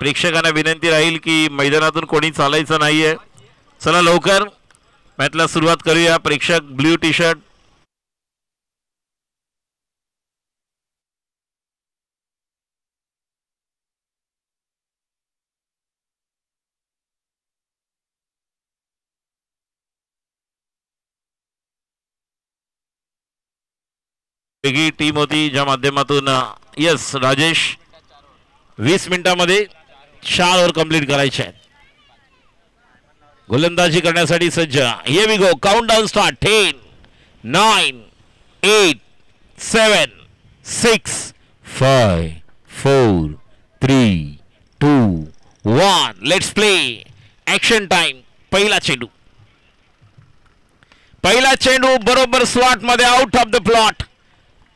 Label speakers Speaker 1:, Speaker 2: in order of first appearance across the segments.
Speaker 1: प्रेक्षकांना विनंती राहील की मैदानातून कोणी चालायचं नाहीये. चला लवकर मॅचला सुरुवात करूया. प्रेक्षक ब्ल्यू टी शर्ट वेगळी टीम होती ज्या माध्यमातून यस राजेश 20 मिनिटांमध्ये 4 ओव्हर कंप्लीट करायचे आहेत. गोलंदाजी करण्यासाठी सज्ज. Here we go. Countdown start. 10 9 8 7 6 5 4 3 2 1 let's play. Action time. पहिला चेंडू बरोबर स्लॉट मध्ये out of the plot.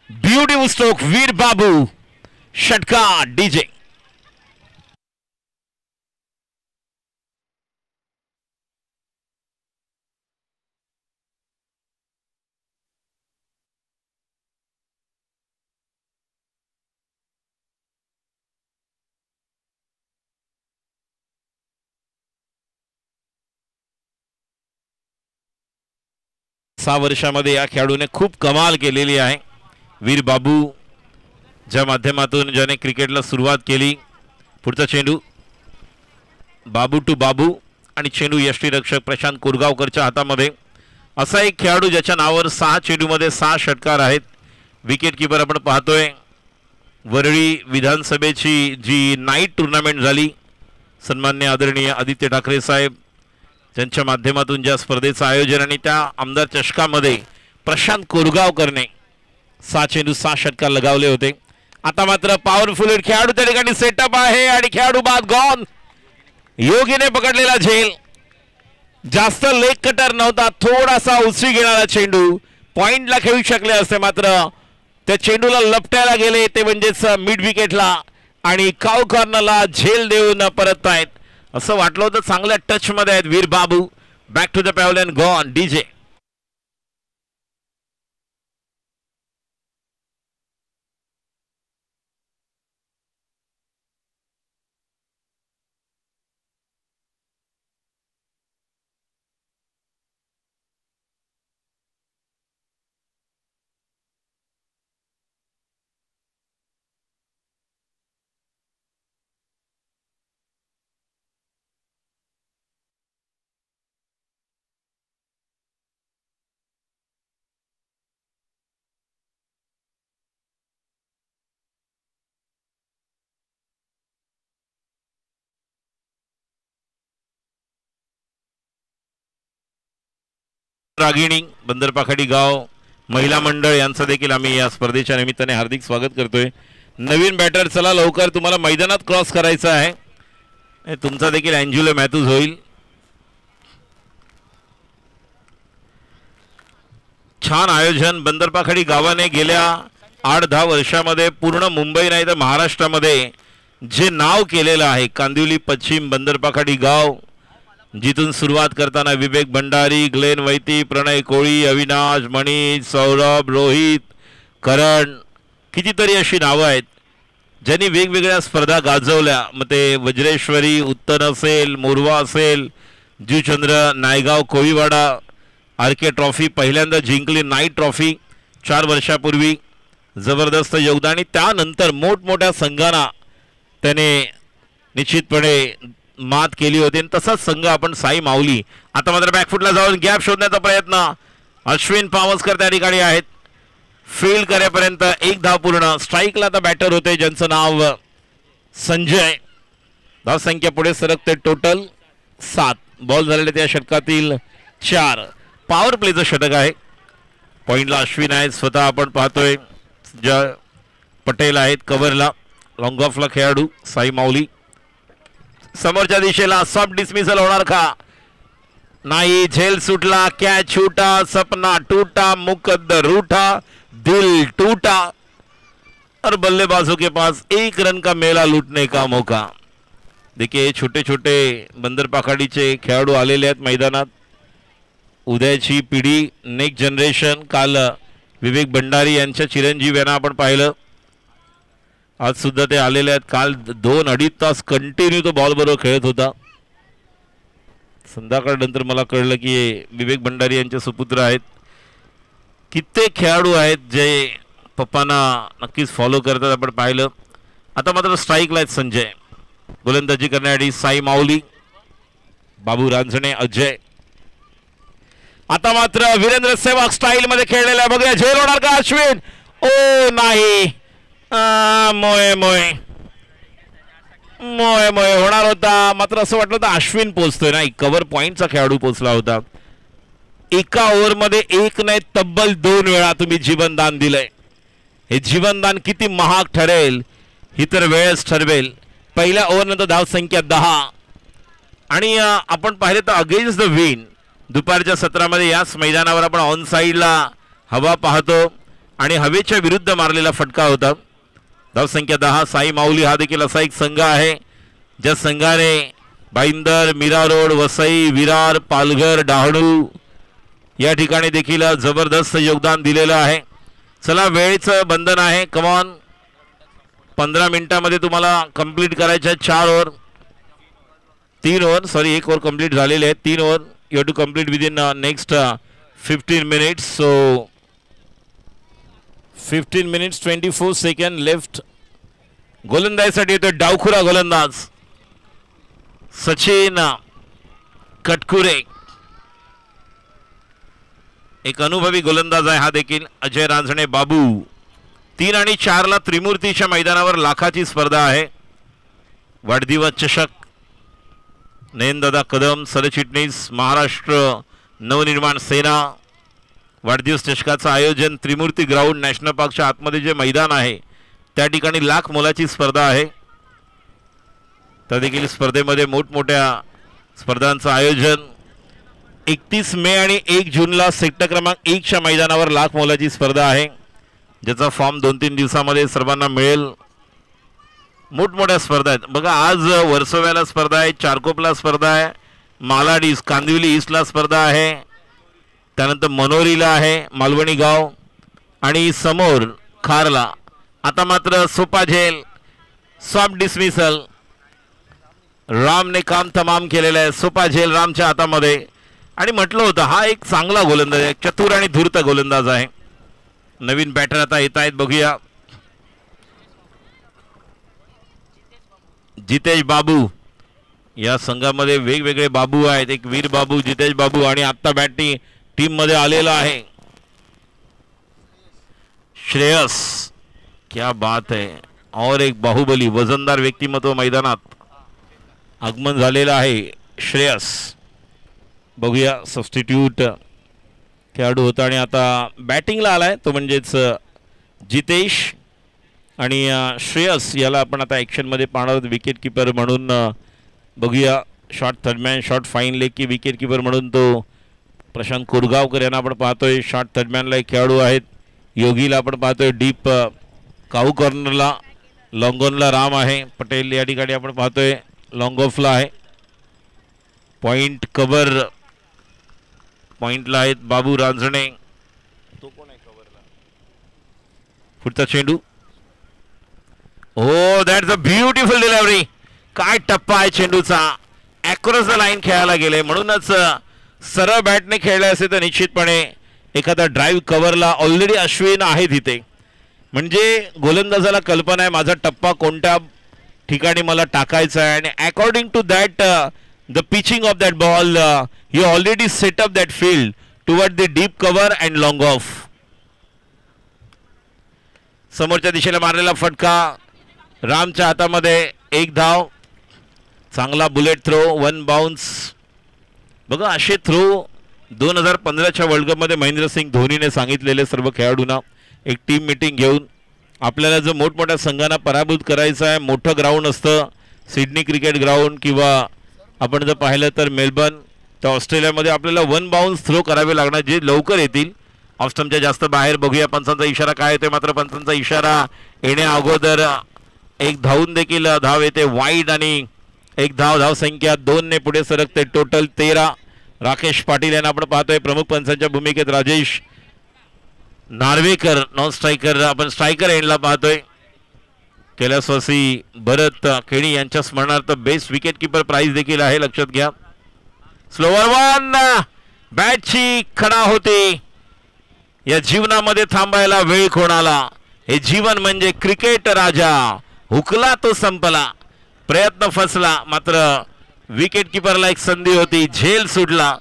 Speaker 1: Beautiful stroke. Veer Babu षटकार. डीजे 6 वर्षामध्ये या खेळाडूने खूप कमाल केलेली आहे. वीर बाबू ज्या माध्यमातून ज्याने क्रिकेटला सुरुवात केली. पुढचा चेंडू बाबू टू बाबू आणि चेंडू यष्टीरक्षक प्रशांत कोरगावकरच्या हातामध्ये. असा एक खेळाडू ज्याच्या नावावर 6 चेंडूमध्ये 6 षटकार आहेत. विकेट किपर आपण पाहतोय. वरळी विधानसभेची जी नाईट टुर्नामेंट झाली सन्मान्य आदरणीय आदित्य ठाकरे साहेब त्यांच्या माध्यमातून ज्या स्पर्धेचं आयोजन आणि त्या आमदार चषकामध्ये प्रशांत कोरगावकरने 6 चेंडू 6 षटकार लगावले होते. आता मात्र पॉवरफुल खेळाडू त्या ठिकाणी सेटअप आहे आणि खेळाडू बाद गॉन. योगीने पकडलेला झेल. जास्त लेग कटर नव्हता. थोडासा उचली घेणारा चेंडू. पॉइंटला खेळू शकले असते मात्र त्या चेंडूला लपटायला गेले ते म्हणजेच मिड विकेटला आणि काव कॉर्नरला झेल देऊन परत आहेत. असं वाटलं होतं चांगल्या टच मध्ये आहेत Veer Babu. Back to the pavilion. Gone. DJ Ragini Bandarpakhadi गाव महिला मंडळ यांचं देखील आम्ही या स्पर्धेच्या निमित्ताने हार्दिक स्वागत करतोय. नवीन बॅटर चला लवकर तुम्हाला मैदानात क्रॉस करायचं आहे. तुमचा देखील अँज्युलो मॅथ्यूज होईल. छान आयोजन बंदरपाखाडी गावाने गेल्या 8-10 वर्षामध्ये पूर्ण मुंबई नाही तर महाराष्ट्रामध्ये जे नाव केलेलं आहे. कांदिवली पश्चिम बंदरपाखाडी गाव जिथून सुरुवात करताना विवेक भंडारी, ग्लेन वैती, प्रणय कोळी, अविनाश, मनीष, सौरभ, रोहित, करण कितीतरी अशी नावं आहेत ज्यांनी वेगवेगळ्या स्पर्धा गाजवल्या. मग ते वज्रेश्वरी उत्तन असेल, मोरवा असेल, जीवचंद्र नायगाव कोळीवाडा आरके ट्रॉफी पहिल्यांदा जिंकली. नाईट ट्रॉफी 4 वर्षापूर्वी जबरदस्त योगदान आणि त्यानंतर मोठमोठ्या संघांना त्याने निश्चितपणे मात केली होती. तसाच संघ आपण साई माऊली. आता मात्र बॅकफुटला जाऊन गॅप शोधण्याचा प्रयत्न. अश्विन पावसकर त्या ठिकाणी आहेत. फील्ड करेपर्यंत 1 धाव पूर्ण. स्ट्राईकला आता बॅटर होते ज्यांचं नाव संजय. धावसंख्या पुढे सरकते. टोटल 7 बॉल झालेले त्या षटकातील 4. पॉवर प्लेचं षटक आहे. पॉइंटला अश्विन आहेत. स्वतः आपण पाहतोय ज्या पटेल आहेत कव्हरला. लॉंग ऑफला खेळाडू साई माऊली. समोरच्या दिशेला सॉफ्ट डिसमिसल होणार का नाही. झेल सुटला. कॅच छूटा. सपना टूटा. मुकद्दर रूठा. दिल टूटा और बल्लेबाजों के पास 1 रन का मेला लूटने का मौका. देखिए छोटे छोटे बंदरपाखाडीचे खेळाडू आलेले आहेत मैदानात. उद्याची पिढी नेक्स्ट जनरेशन. काल विवेक भंडारी यांच्या चिरंजीव यांना आपण पाहिलं. आज सुद्धा ते आलेले आहेत. काल 2-2.5 तास कंटिन्यू तो बॉल बरोबर खेळत होता. संध्याकाळनंतर मला कळलं की विवेक भंडारी यांचे सुपुत्र आहेत. कित्येक खेळाडू आहेत जे पप्पांना नक्कीच फॉलो करतात आपण पाहिलं. आता मात्र स्ट्राईकला आहेत संजय. गोलंदाजी करण्यासाठी साई माऊली, बाबू रांजणे, अजय. आता मात्र वीरेंद्र सेहवाग स्टाईल मध्ये खेळलेला आहे. बघूया झेल होणार का अश्विन. ओ नाही, मोये मोये मोये मोये होणार होता. मात्र असं वाटलं होतं अश्विन पोचतोय. नाही, कव्हर पॉइंटचा खेळाडू पोचला होता. एका ओव्हरमध्ये एक नाही तब्बल 2 वेळा तुम्ही जीवनदान दिलंय. हे जीवनदान किती महाग ठरेल ही तर वेळच ठरवेल. पहिल्या ओव्हरनंतर धावसंख्या 10 आणि आपण पाहिले तर अगेन्स्ट द विंड दुपारच्या सत्रामध्ये याच मैदानावर आपण ऑन साईडला हवा पाहतो आणि हवेच्या विरुद्ध मारलेला फटका होता. धावसंख्या 10. साई माऊली हा देखील असा एक संघ आहे ज्या संघाने भाईंदर, मीरा रोड, वसई, विरार, पालघर, डहाणू या ठिकाणी देखील जबरदस्त योगदान दिलेलं आहे. चला, वेळेचं बंधन आहे. कमॉन, 15 मिनिटांमध्ये तुम्हाला कंप्लीट करायचं आहे 4 over. 3 over, sorry 1 over complete झालेले आहेत. 3 over you have to complete within next 15 minutes. So 15 minutes 24 second left. गोलंदाजीसाठी येतो डावखुरा गोलंदाज सचिन कटकुरे. एक अनुभवी गोलंदाज आहे हा देखील. अजय रांजणे, बाबू. 3 आणि 4 ला त्रिमूर्तीच्या मैदानावर लाखाची स्पर्धा आहे. वाढदिवस चषक. नयनदादा कदम सरचिटणीस, महाराष्ट्र नवनिर्माण सेना. वाढदिवस चषकाचं आयोजन त्रिमूर्ती ग्राउंड नॅशनल पार्कच्या आतमध्ये जे मैदान आहे त्या ठिकाणी लाख मोलाची स्पर्धा आहे. त्या देखील स्पर्धेमध्ये मोठमोठ्या स्पर्धांचं आयोजन. 31 मे आणि 1 जूनला सेक्टर क्रमांक 1 च्या मैदानावर लाख मोलाची स्पर्धा आहे ज्याचा फॉर्म 2-3 दिवसामध्ये सर्वांना मिळेल. मोठमोठ्या स्पर्धा आहेत बघा. आज वर्सोव्याला स्पर्धा आहे, चारकोपला स्पर्धा आहे, मालाड ईस्ट कांदिवली ईस्टला स्पर्धा आहे, त्यानंतर मनोरीला आहे, मालवणी गाव आणि समोर खारला. आता मात्र सोपा झेल, सॉफ्ट डिसमिसल. रामने काम तमाम केलेलं आहे. सोपा झेल रामच्या हातामध्ये. आणि म्हटलं होतं हा एक चांगला गोलंदाज आहे, चतुर आणि धूर्त गोलंदाज आहे. नवीन बॅटर आता येत आहेत, बघूया. जितेश बाबू. या संघामध्ये वेगवेगळे बाबू आहेत. एक वीर बाबू, जितेश बाबू आणि आता बॅटिंग टीम मध्ये आलेला आहे श्रेयस. क्या बात है. और एक बाहुबली वजनदार व्यक्तिमत्व मैदानात आगमन झालेलं आहे श्रेयस. बघूया सबस्टिट्यूट खेळाडू होता आणि आता बॅटिंगला आलाय तो म्हणजेच जितेश. आणि श्रेयस याला आपण आता ॲक्शनमध्ये पाहणार आहोत विकेट किपर म्हणून. बघूया short third man, short fine leg की विकेट किपर म्हणून तो प्रशांत कोरगावकर यांना आपण पाहतोय. शॉर्ट थर्डमॅनला एक खेळाडू आहेत. योगीला आपण पाहतोय. डीप काऊ कॉर्नरला लॉंग ऑनला राम आहे. पटेल या ठिकाणी आपण पाहतोय लॉंग ऑफला आहे. पॉइंट कव्हर पॉइंटला आहेत बाबू रांजणे. तो कोण आहे कव्हरला? पुढचा चेंडू. हो, दॅट्स अ ब्युटिफुल डिलिव्हरी. काय टप्पा आहे चेंडूचा. अक्रॉस द लाईन खेळायला गेले. म्हणूनच सरळ बॅटने खेळले असे तर निश्चितपणे एखादा ड्राईव्ह कव्हरला ऑलरेडी अश्विन आहे तिथे. म्हणजे गोलंदाजाला कल्पना आहे माझा टप्पा कोणत्या ठिकाणी मला टाकायचा आहे आणि according to that the pitching of that ball he already set up that field toward the deep cover and long off. समोरच्या दिशेला मारलेला फटका रामच्या हातामध्ये. 1 धाव. चांगला बुलेट थ्रो, 1 बाउन्स. बघा असे थ्रो 2015च्या वर्ल्ड कपमध्ये महेंद्रसिंग धोनीने सांगितलेले सर्व खेळाडूंना एक टीम मीटिंग घेऊन. आपल्याला जर मोठमोठ्या संघांना पराभूत करायचं आहे, मोठं ग्राउंड असतं सिडनी क्रिकेट ग्राउंड किंवा आपण जर पाहिलं तर मेलबर्न, तर ऑस्ट्रेलियामध्ये आपल्याला 1 बाउन्स थ्रो करावे लागणार जे लवकर येतील. ऑफस्टम्पच्या जास्त बाहेर. बघूया पंचांचा इशारा काय येतोय. मात्र पंचांचा इशारा येण्या अगोदर 1 धावून देखील धाव येते वाईड आणि 1 धावसंख्या 2 ने पुढे सरकते. टोटल 13. राकेश पाटील यांना आपण पाहतोय प्रमुख पंचांच्या भूमिकेत. राजेश नार्वेकर नॉन स्ट्रायकर आपण स्ट्रायकर एंडला पाहतोय. कैलासवासी भरत केणी यांच्या स्मरणार्थ बेस्ट विकेट किपर प्राइज देखील आहे, लक्षात घ्या. स्लोवर वन, बॅटची खडा होते. या जीवनामध्ये थांबायला वेळ कोणाला, हे जीवन म्हणजे क्रिकेट राजा. हुकला तो संपला, प्रयत्न फसला, मात्र विकेट किपरला एक संधी होती, झेल सुटला.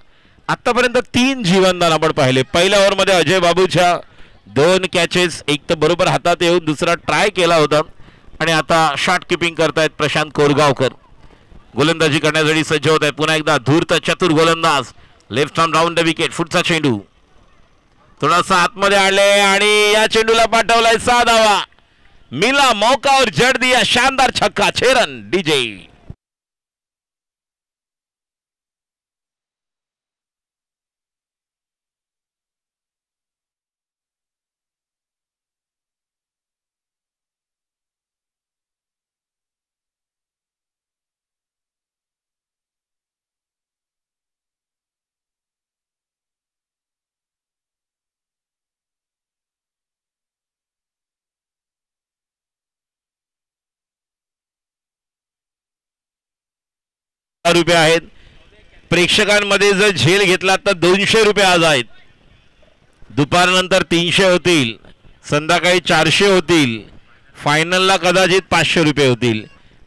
Speaker 1: आतापर्यंत 3 जीवनदान आपण पाहिले. पहिल्या ओव्हरमध्ये अजय बाबूच्या 2 कॅचेस, एक तर बरोबर हातात येऊन दुसरा ट्राय केला होता. आणि आता शॉट किपिंग करतायत प्रशांत कोरगावकर. गोलंदाजी करण्यासाठी सज्ज होत आहेत पुन्हा एकदा धूर्त चतुर गोलंदाज. Left arm round the wicket, पुढचा चेंडू थोडासा आतमध्ये आणले आणि या चेंडूला पाठवलाय 6 धावा. मिला मौका और जड़ दिया शानदार छक्का, 6 रन डीजे. रुपये आहेत. प्रेक्षकांमध्ये जर झेल घेतला तर 200 रुपये आज आहेत. दुपारनंतर 300 होतील, संध्याकाळी 400 होतील, फायनलला कदाचित 500 रुपये होतील.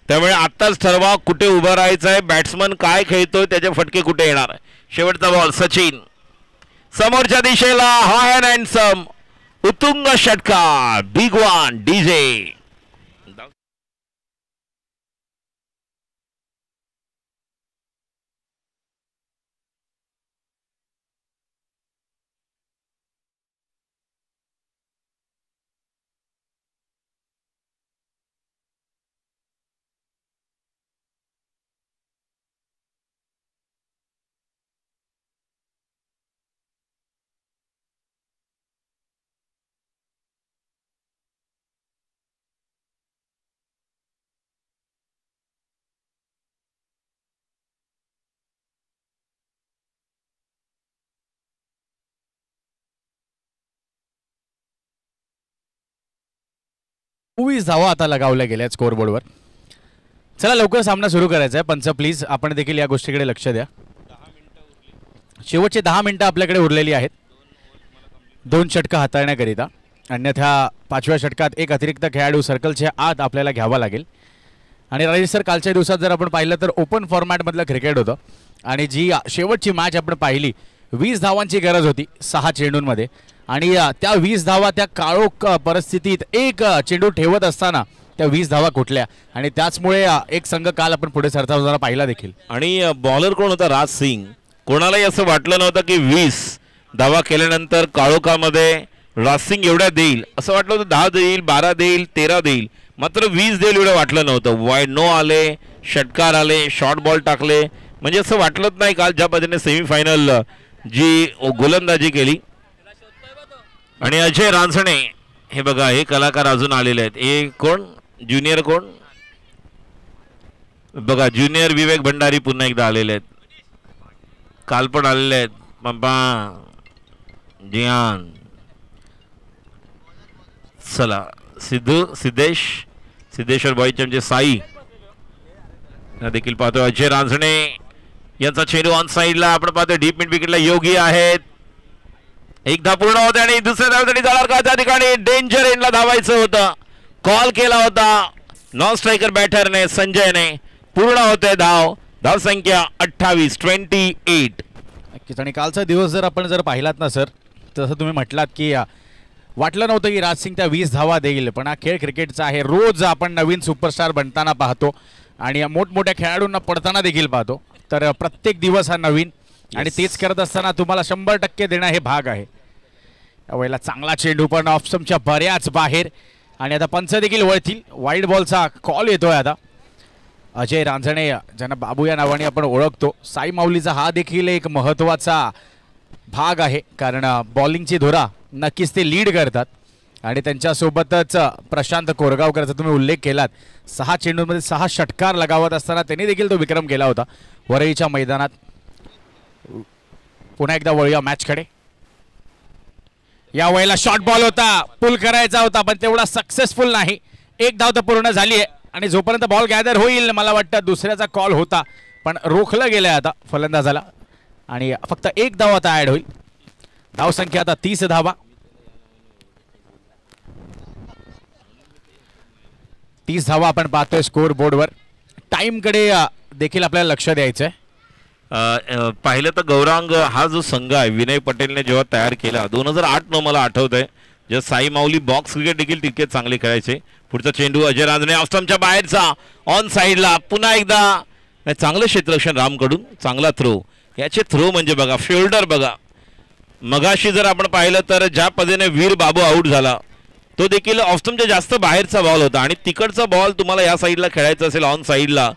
Speaker 1: त्यामुळे आत्ताच ठरवा कुठे उभं राहायचं आहे, बॅट्समन काय खेळतोय, त्याचे फटके कुठे येणार आहे. शेवटचा बॉल सचिन समोरच्या दिशेला, हाय अँड हँडसम उत्तुंग षटकार, बिग वन डीजे.
Speaker 2: चोवीस धावा आता लगावल्या गेल्या स्कोअरबोर्डवर. चला लवकर सामना सुरू करायचा आहे. पंच प्लीज आपण देखील या गोष्टीकडे लक्ष द्या. शेवटचे 10 मिनिटं आपल्याकडे उरलेली आहेत 2 षटकं हाताळण्याकरिता. अन्यथा 5व्या षटकात एक अतिरिक्त खेळाडू सर्कलच्या आत आपल्याला घ्यावा लागेल. आणि राजेश सर, कालच्या दिवसात जर आपण पाहिलं तर ओपन फॉर्मॅटमधलं क्रिकेट होतं आणि जी शेवटची मॅच आपण पाहिली 20 धावांची गरज होती 6 चेंडूंमध्ये. आणि त्या 20 धावा त्या काळोख परिस्थितीत एक चेंडू ठेवत असताना त्या 20 धावा कुठल्या, आणि त्याचमुळे एक संघ काल आपण पुढे सरता पाहिला देखील.
Speaker 1: आणि बॉलर कोण होता? राज सिंग. कोणालाही असं वाटलं नव्हतं की 20 धावा केल्यानंतर काळोखामध्ये राज सिंग एवढ्या देईल, असं वाटलं होतं 10 देईल, 12 देईल, 13 देईल, मात्र 20 देईल एवढं वाटलं नव्हतं. वाईड नो आले, षटकार आले, शॉर्ट बॉल टाकले, म्हणजे असं वाटलंच नाही काल ज्या पद्धतीने सेमीफायनल जी गोलंदाजी केली. आणि अजय रांझणे, हे बघा हे कलाकार अजून आलेले आहेत. हे कोण? ज्युनियर कोण? बघा ज्युनियर विवेक भंडारी पुन्हा एकदा आलेले आहेत. काल पण आलेले आहेत. पंपा जियान, चला सिद्धेश्वर बॉईचे म्हणजे साई देखील पाहतो. अजय रांझणे यांचा चेंडू ऑन साइडला आपण पाहतो. डीप मिड विकेटला योगी आहेत. एक धाव पूर्ण होते आणि दुसऱ्या धावेसाठी जाणार का त्या ठिकाणी डेंजर एंडला धावायचं होतं. कॉल केला होता नॉन स्ट्रायकर बॅटरने संजयने. पूर्ण होते धाव संख्या 28.
Speaker 2: आणि कालचा दिवस जर आपण पाहिलात ना सर, तसं तुम्ही म्हटलात की वाटलं नव्हतं की राज सिंग त्या 20 धावा देईल, पण हा खेळ क्रिकेटचा आहे. रोज आपण नवीन सुपरस्टार बनताना पाहतो आणि मोठमोठ्या खेळाडूंना पडताना देखील पाहतो. तर प्रत्येक दिवस हा नवीन आणि तेच करत असताना तुम्हाला 100% देणं हे भाग आहे. यावेळेला चांगला चेंडू पण ऑफस्टम्पच्या बऱ्याच बाहेर आणि आता पंच देखील वळतील. वाईड बॉलचा कॉल येतोय आता. अजय रांझणे ज्यांना बाबू या नावाने आपण ओळखतो, साई माऊलीचा हा देखील एक महत्त्वाचा भाग आहे, कारण बॉलिंगची धुरा नक्कीच ते लीड करतात. आणि त्यांच्यासोबतच प्रशांत कोरगावकरचा तुम्ही उल्लेख केलात, 6 चेंडूंमध्ये 6 षटकार लगावत असताना त्यांनी देखील तो विक्रम केला होता वरईच्या मैदानात. पुन्हा एकदा वळूया मॅचकडे. या वेळेला शॉर्ट बॉल होता, पुल करायचा होता पण तेवढा सक्सेसफुल नाही. एक धाव तर पूर्ण झाली आहे आणि जोपर्यंत बॉल गॅदर होईल मला वाटतं दुसऱ्याचा कॉल होता पण रोखलं गेलंय आता फलंदाजाला आणि फक्त एक धाव आता ऍड होईल. धावसंख्या आता 30 धावा. 30 धावा आपण पाहतोय स्कोर बोर्डवर. टाइमकडे देखील आपल्याला लक्ष द्यायचंय.
Speaker 1: पाहिलं तर गौरांग हा जो संघ आहे विनय पटेलने जेव्हा तयार केला 2008 मला आठवत आहे जेव्हा साई माऊली बॉक्स क्रिकेट देखील तितके चांगले खेळायचे. पुढचा चेंडू अजय रांजणे ऑस्टमच्या बाहेरचा ऑन साईडला पुन्हा एकदा चांगलं क्षेत्ररक्षण रामकडून. चांगला थ्रो. याचे थ्रो म्हणजे बघा शोल्डर बघा. मगाशी जर आपण पाहिलं तर ज्या पद्धतीने वीर बाबू आऊट झाला तो देखील ऑस्टमच्या जास्त बाहेरचा बॉल होता आणि तिकडचा बॉल तुम्हाला या साईडला खेळायचा असेल ऑन साईडला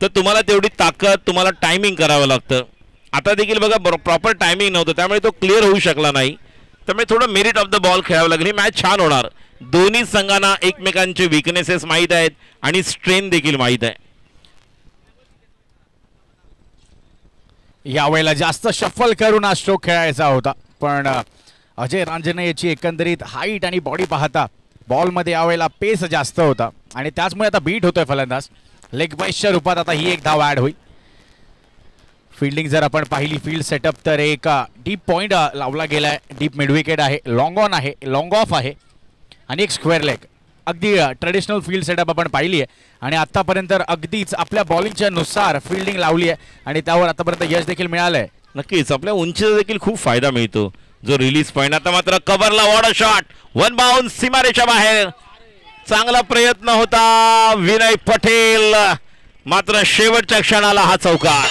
Speaker 1: तर तुम्हाला तेवढी ताकद तुम्हाला टायमिंग करावं लागतं. आता देखील बघा प्रॉपर टायमिंग नव्हतं त्यामुळे तो क्लिअर होऊ शकला नाही. त्यामुळे थोडं मेरिट ऑफ द बॉल खेळावं लागेल. ही मॅच छान होणार. दोन्ही संघांना एकमेकांचे विकनेसेस माहीत आहेत आणि स्ट्रेंथ देखील माहीत आहे.
Speaker 2: यावेळेला जास्त शफल करून हा स्ट्रोक खेळायचा होता पण अजय रांजणे याची एकंदरीत हाईट आणि बॉडी पाहता बॉलमध्ये यावेळेला पेस जास्त होता आणि त्याचमुळे आता बीट होतोय फलंदाज. लेग बाईसच्या रूपात आता ही एक धाव ऍड होईल. फिल्डिंग जर आपण पाहिली फील्ड सेटअप तर एक डीप पॉइंट लावला गेलाय. डीप मिड विकेट आहे. लॉंग ऑन आहे. लॉंग ऑफ आहे आणि एक स्क्वेअर लेग. अगदी ट्रेडिशनल फील्ड सेटअप आपण पाहिली आहे आणि आतापर्यंत अगदीच आपल्या बॉलिंगच्या नुसार फिल्डिंग लावली आहे आणि त्यावर आतापर्यंत यश देखील मिळालंय.
Speaker 1: नक्कीच आपल्या उंचीचा देखील खूप फायदा मिळतो जो रिलीज पॉइंट. आता मात्र कव्हरला वॉड शॉट. वन बाउन्स सीमारेषा बाहेर. चांगला प्रयत्न होता विनय पटेल मात्र शेवटच्या क्षणाला हा चौकार.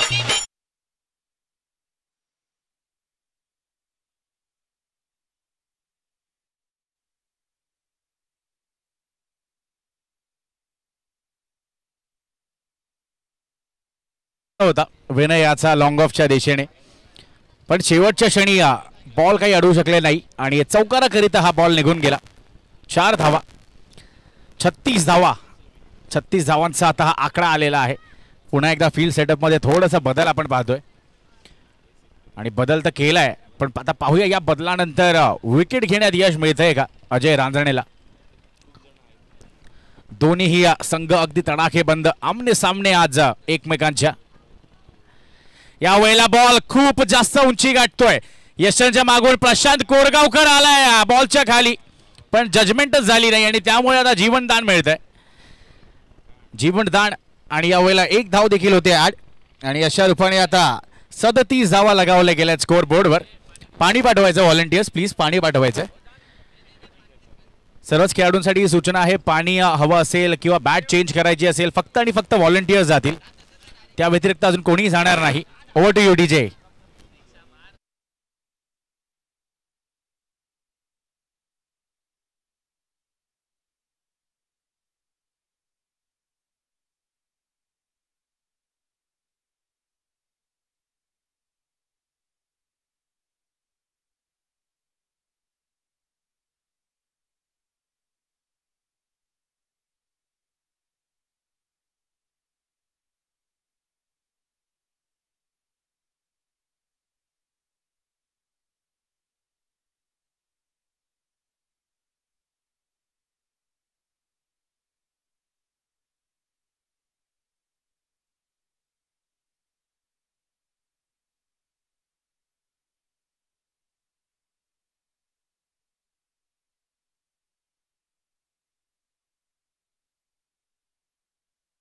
Speaker 2: होता विनय याचा लॉंग ऑफच्या दिशेने पण शेवटच्या क्षणी बॉल काही अडवू शकले नाही आणि चौकाराकरिता हा बॉल निघून गेला. 4 धावा. 36 धावा. 36 धावांचा आता हा आकडा आलेला आहे. पुन्हा एकदा फील्ड सेटअपमध्ये थोडासा बदल आपण पाहतोय आणि बदल तर केलाय पण आता पाहूया या बदलानंतर विकेट घेण्यात यश मिळतंय का अजय रांजणेला. दोन्हीही संघ अगदी तडाखेबंद आमने सामने आज एकमेकांच्या. यावेळेला बॉल खूप जास्त उंची गाठतोय. यशांच्या मागून प्रशांत कोरगावकर आलाय बॉलच्या खाली पण जजमेंटच झाली नाही आणि त्यामुळे आता जीवनदान मिळतंय. जीवनदान आणि यावेळेला एक धाव देखील होते ऍड आणि अशा रूपाने आता 37 धावा लगावल्या गेल्या स्कोर बोर्डवर. पाणी पाठवायचं व्हॉलंटियर्स प्लीज पाणी पाठवायचं. सर्वच खेळाडूंसाठी ही सूचना आहे. पाणी हवं असेल किंवा बॅट चेंज करायची असेल फक्त आणि फक्त व्हॉलंटियर्स जातील. त्या व्यतिरिक्त अजून कोणीही जाणार नाही. Over to you DJ.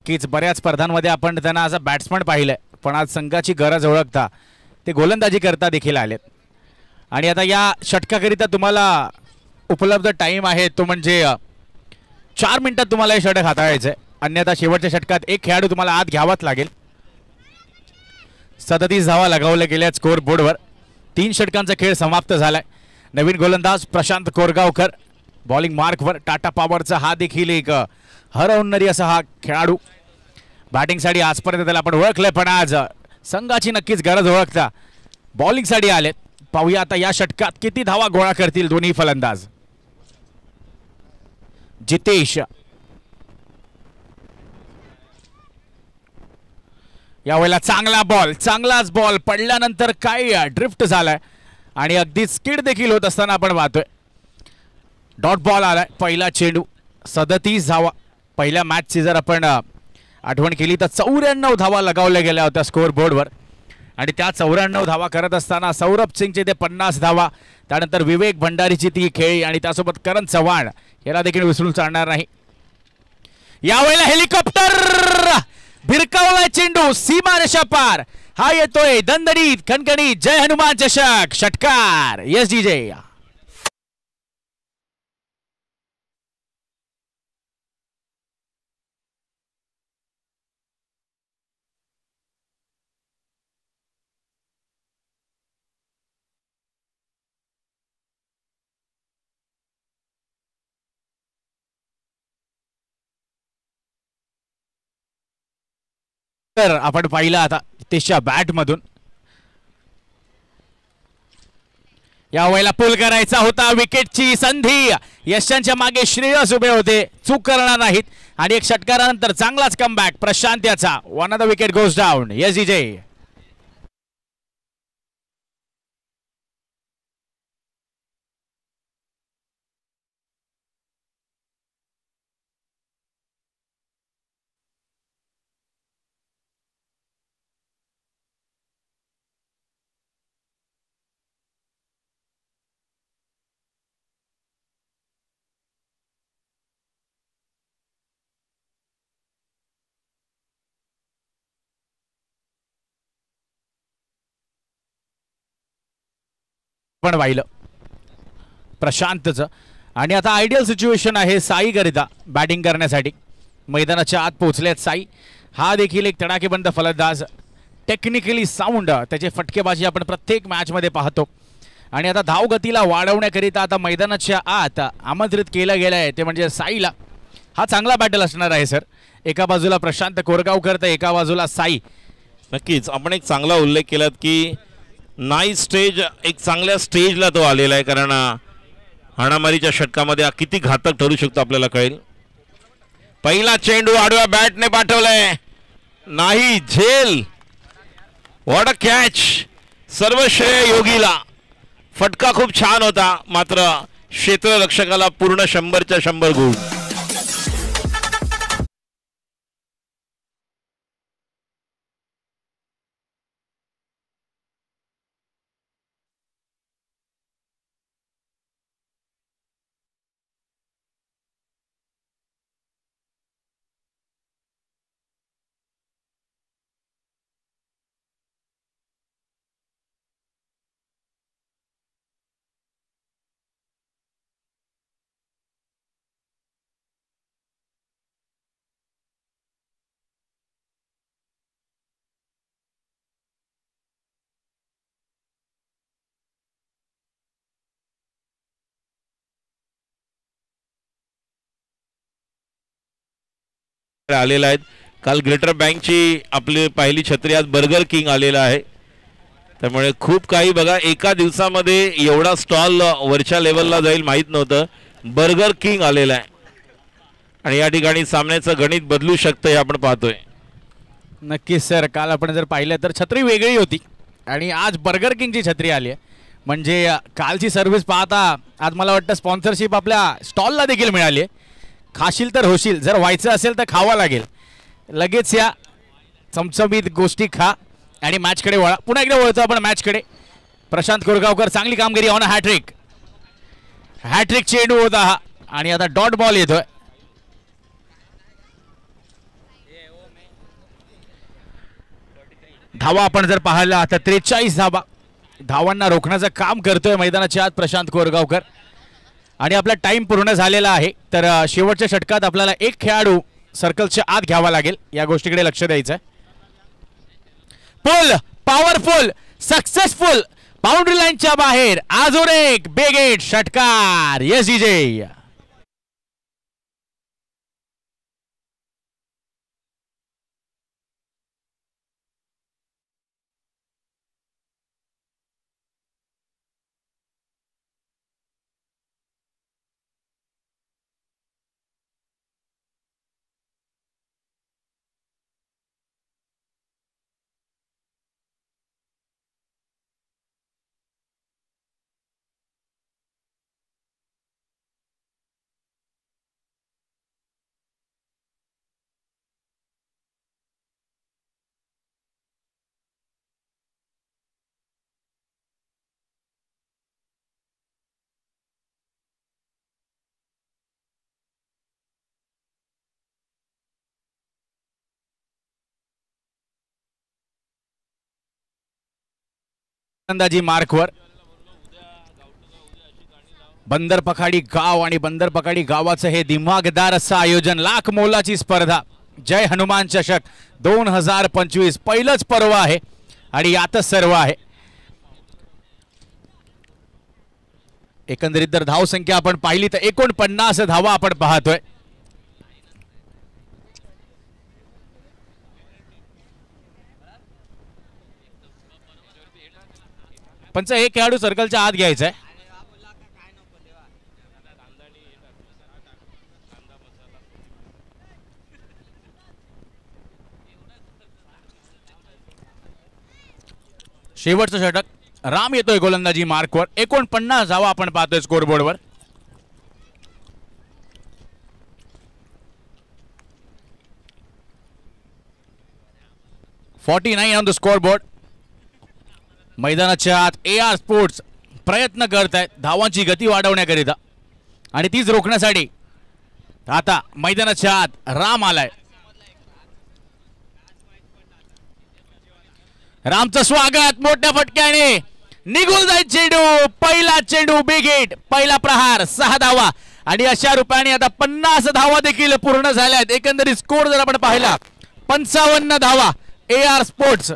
Speaker 2: कीच बऱ्याच स्पर्धांमध्ये आपण त्यांना आज बॅट्समन पाहिलंय पण आज संघाची गरज ओळखता ते गोलंदाजी करता देखील आलेत आणि आता या षटकाकरिता तुम्हाला उपलब्ध टाइम आहे तो म्हणजे 4 मिनिटात तुम्हाला हे षटक हाताळायचंय. अन्यथा शेवटच्या षटकात एक खेळाडू तुम्हाला आत घ्यावाच लागेल. 37 धावा लगावल्या गेल्या स्कोर बोर्डवर. 3 षटकांचा खेळ समाप्त झालाय. नवीन गोलंदाज प्रशांत कोरगावकर बॉलिंग मार्कवर. टाटा पॉवरचा हा देखील एक हरवणारी असा हा खेळाडू. बॅटिंगसाठी आजपर्यंत त्याला आपण ओळखलंय पण आज संघाची नक्कीच गरज ओळखता बॉलिंगसाठी आलेत. पाहूया आता या षटकात किती धावा गोळा करतील दोन्ही फलंदाज. जितेश यावेळेला चांगला बॉल. चांगलाच बॉल पडल्यानंतर काय ड्रिफ्ट झालाय आणि अगदी स्किड देखील होत असताना आपण पाहतोय. डॉट बॉल आलाय. पहिला चेंडू. 37 धावा पहिल्या मॅचची जर आपण आठवण केली तर 94 धावा लगावल्या गेल्या होत्या स्कोअर बोर्डवर आणि त्या 94 धावा करत असताना सौरभ सिंगचे ते 50 धावा, त्यानंतर विवेक भंडारीची ती खेळी आणि त्यासोबत करण चव्हाण याला देखील विसरून चालणार नाही. यावेळेला हेलिकॉप्टर भिरकावला चेंडू सीमा रेषा पार, हा येतोय दणदणीत खणखणीत जय हनुमान चषक षटकार. Yes DJ. तर आपण पाहिलं आता तेच्या बॅट मधून यावेळेला पुल करायचा होता, विकेटची संधी, यशांच्या मागे श्रेयस उभे होते, चूक करणार नाहीत आणि एक षटकारानंतर चांगलाच कमबॅक प्रशांत याचा. One of the wicket goes down. Yes DJ. पण पाहिलं प्रशांतचं आणि आता आयडियल सिच्युएशन आहे साई करिता बॅटिंग करण्यासाठी. मैदानाच्या आत पोहोचलेत साई. हा देखील एक तडाखेबंद फलंदाज, टेक्निकली साऊंड, त्याचे फटकेबाजी आपण प्रत्येक मॅचमध्ये पाहतो आणि आता धावगतीला वाढवण्याकरिता आता मैदानाच्या आत आमंत्रित केलं गेलं आहे ते म्हणजे साईला. हा चांगला बॅटल असणार आहे सर. एका बाजूला प्रशांत कोरगावकर तर एका बाजूला साई.
Speaker 1: नक्कीच आपण एक चांगला उल्लेख केलात की नाईट स्टेज, एक चांगल्या स्टेजला तो आलेला आहे, कारण हाणामारीच्या षटकामध्ये किती घातक ठरू शकतो आपल्याला कळेल. पहिला चेंडू आडव्या बॅटने पाठवलाय, नाही झेल. What a catch. सर्व श्रेय योगीला. फटका खूप छान होता, मात्र क्षेत्ररक्षकाला पूर्ण 100च्या 100 गुण. आलेला आहेत. काल ग्रेटर बँकची आपली पहिली छत्री, आज बर्गर किंग आलेला आहे. त्यामुळे खूप काही बघा, एका दिवसामध्ये एवढा स्टॉल वरच्या लेवलला जाईल माहीत नव्हतं. बर्गर किंग आलेला आहे आणि या ठिकाणी सामन्याचं गणित बदलू शकतं हे आपण पाहतोय.
Speaker 2: नक्कीच सर. काल आपण जर पाहिलं तर छत्री वेगळी होती आणि आज बर्गर किंगची छत्री आली आहे. म्हणजे कालची सर्व्हिस पाहता आज मला वाटतं स्पॉन्सरशिप आपल्या स्टॉलला देखील मिळाली आहे. खाशील तर होशील, जर व्हायचं असेल तर खावा लागेल. लगेच या चमचमीत गोष्टी खा आणि मॅचकडे वळा. पुन्हा एकदा वळतो आपण मॅचकडे. प्रशांत कोरगावकर चांगली कामगिरी ऑन हॅट्रिक. हॅट्रिक चेंडू होता हा आणि आता डॉट बॉल येतोय. धावा आपण जर पाहिला तर 43 धावा, धावांना रोखण्याचं काम करतोय मैदानाच्या आत प्रशांत कोरगावकर आणि आपला टाइम पूर्ण झालेला आहे. तर शेवटच्या षटकात आपल्याला एक खेळाडू सर्कलच्या आत घ्यावा लागेल, या गोष्टीकडे लक्ष द्यायचं आहे. पुल पॉवरफुल सक्सेसफुल बाउंड्री लाईनच्या बाहेर अजून एक बेगेट षटकार. Yes DJ. अंदाजी मार्कवर बंदर पखाडी गाव आणि बंदर पखाडी गावाचं हे दिमागदार असं आयोजन, लाख मोलाची स्पर्धा जय हनुमान चषक 2025 पहिलंच पर्व आहे आणि यातच सर्व आहे. एकंदरीत जर धाव संख्या आपण पाहिली तर 49 धावा आपण पाहतोय. पंच एक खेळाडू सर्कलच्या आत घ्यायचा आहे. शेवटचं षटक राम येतोय गोलंदाजी मार्कवर. 49 धावा आपण पाहतोय स्कोरबोर्डवर. $49 ऑन द स्कोरबोर्ड. मैदानाच्या आत AR स्पोर्ट्स प्रयत्न करत आहेत धावांची गती वाढवण्याकरिता आणि तीच रोखण्यासाठी आता मैदानाच्या आत राम आलाय. रामचं स्वागत मोठ्या फटक्याने निघून जाईल चेंडू. पहिला चेंडू बिग हिट, पहिला प्रहार 6 धावा आणि अशा रूपाने आता 50 धावा देखील पूर्ण झाल्यात. एकंदरीत स्कोर जर आपण पाहिला 55 धावा AR स्पोर्ट्स.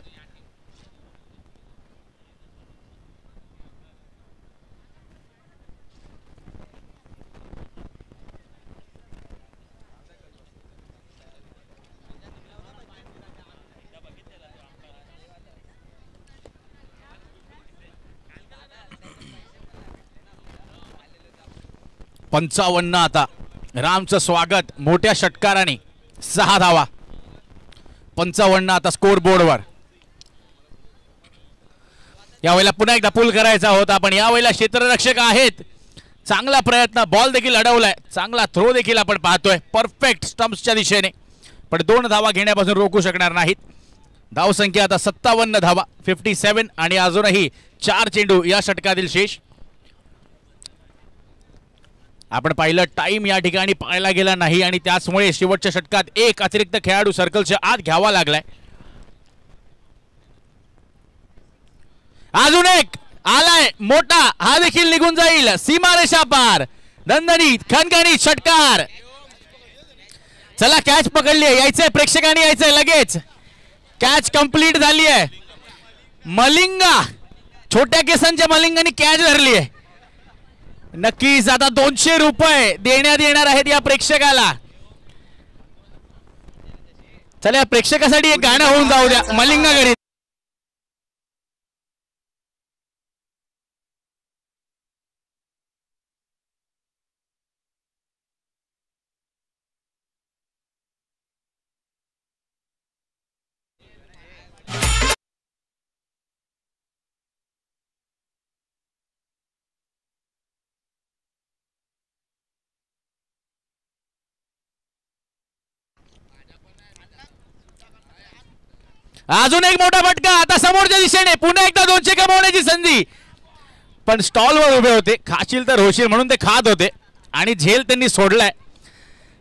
Speaker 2: आता रामचं स्वागत मोठ्या षटकाराने 6 धावा. 55 आता स्कोर बोर्डवर. यावेळेला पुन्हा एकदा पुल करायचा होता पण यावेळेला क्षेत्ररक्षक आहेत. चांगला प्रयत्न, बॉल देखील अडवलाय, चांगला थ्रो देखील आपण पाहतोय परफेक्ट स्टंप्सच्या दिशेने, पण 2 धावा घेण्यापासून रोखू शकणार नाहीत. धाव संख्या आता 57 धावा 57 आणि अजूनही 4 चेंडू या षटकातील शेष. आपण पाहिलं टाइम या ठिकाणी पाहायला गेला नाही आणि त्याचमुळे शेवटच्या षटकात एक अतिरिक्त खेळाडू सर्कलच्या आत घ्यावा लागलाय. अजून एक आलाय मोठा, हा देखील निघून जाईल सीमारेषा पार. दणदणीत खणखणीत षटकार. चला कॅच पकडली आहे, यायचंय प्रेक्षकांनी, यायचंय लगेच. कॅच कंप्लीट झाली आहे. मलिंगा, छोट्या केसांच्या मलिंगाने कॅच धरली आहे. नक्कीच आता $200 देण्यात येणार आहेत या प्रेक्षकाला. चला या प्रेक्षकासाठी एक गाणं होऊन जाऊ द्या मलिंगा घरी. अजून एक मोठा फटका आता समोरच्या दिशेने. पुन्हा एकदा 200 कमवण्याची संधी, पण स्टॉलवर उभे होते. खाशील तर होशील म्हणून ते खात होते आणि झेल त्यांनी सोडलाय.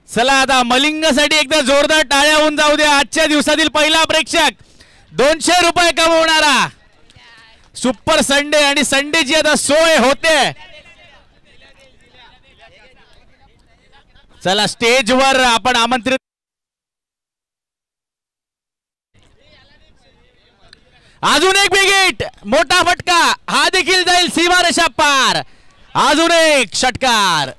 Speaker 2: चला आता मलिंगासाठी एकदा जोरदार टाळ्या होऊन जाऊ द्या. आजच्या दिवसातील पहिला प्रेक्षक $200 कमवणारा. सुपर संडे आणि संडेची आता सोय होते. चला स्टेजवर आपण आमंत्रित. अजून एक बिग हिट, मोठा फटका, हा देखील जाईल सीमारेषा पार. अजून एक षटकार.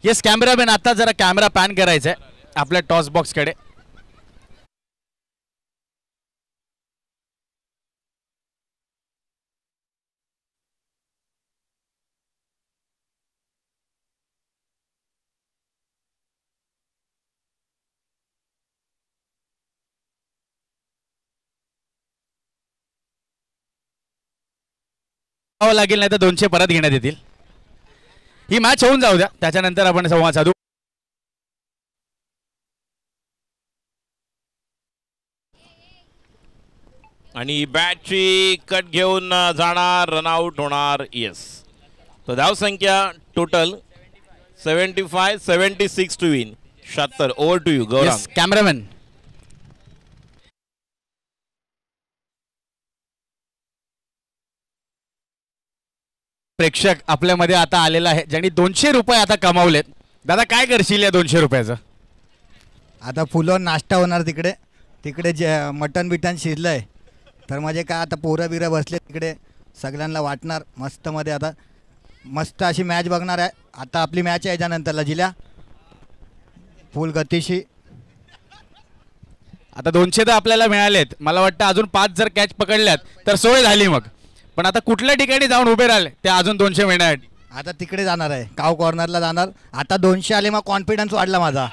Speaker 2: येस कॅमेरामॅन, आता जरा कॅमेरा पॅन करायचा आहे आपल्या टॉस बॉक्स कडे. लागेल नाही तर 200 परत घेण्यात येतील. ही मॅच होऊन जाऊ द्या, त्याच्यानंतर आपण संवाद साधू.
Speaker 1: आणि बॅटची कट घेऊन जाणार, रनआउट होणार. येस, तो धाव संख्या total 75 76 to win. 76. Over to you Gaurav.
Speaker 2: Cameraman. प्रेक्षक आपल्यामध्ये आता आलेला आहे ज्यांनी 200 रुपये आता कमावलेत. दादा काय करशील या 200 रुपयाचं?
Speaker 3: आता फुलं नाश्ता होणार तिकडे तिकडे जे मटन बिटन शिजलं आहे तर म्हणजे काय आता पोरं बिरं बसले तिकडे सगळ्यांना वाटणार मस्तमध्ये. आता मस्त अशी मॅच बघणार आहे. आता आपली मॅच आहे याच्यानंतरला जिल्हा फुल गतीशी.
Speaker 2: आता 200 तर आपल्याला मिळालेत. मला वाटतं अजून 5 जर कॅच पकडल्यात तर सोय झाली मग. पण आता कुठल्या ठिकाणी जाऊन उभे राहिले ते अजून 200 मिळणार.
Speaker 3: आता तिकडे जाणार आहे काव कॉर्नरला जाणार. आता 200 आले मग कॉन्फिडन्स वाढला माझा.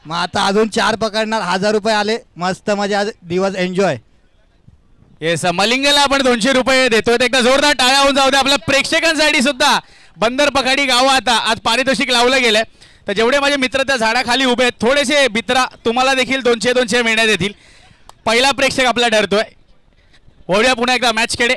Speaker 3: मग आता अजून 4 पकडणार. 1000 रुपये आले मस्त म्हणजे आज दिवस एन्जॉय.
Speaker 2: येस मलिंगला आपण 200 रुपये देतोय. एकदा जोरदार टाळ्या होऊन जाऊ दे आपल्या प्रेक्षकांसाठी सुद्धा. बंदर पखाडी गाव आता आज पारितोषिक लावलं गेलंय. तर जेवढे माझे मित्र त्या झाडाखाली उभे आहेत थोडेसे मित्रा तुम्हाला देखील 200 मिळण्यात येतील. पहिला प्रेक्षक आपला ठरतोय. वळूया पुन्हा एकदा मॅच कडे.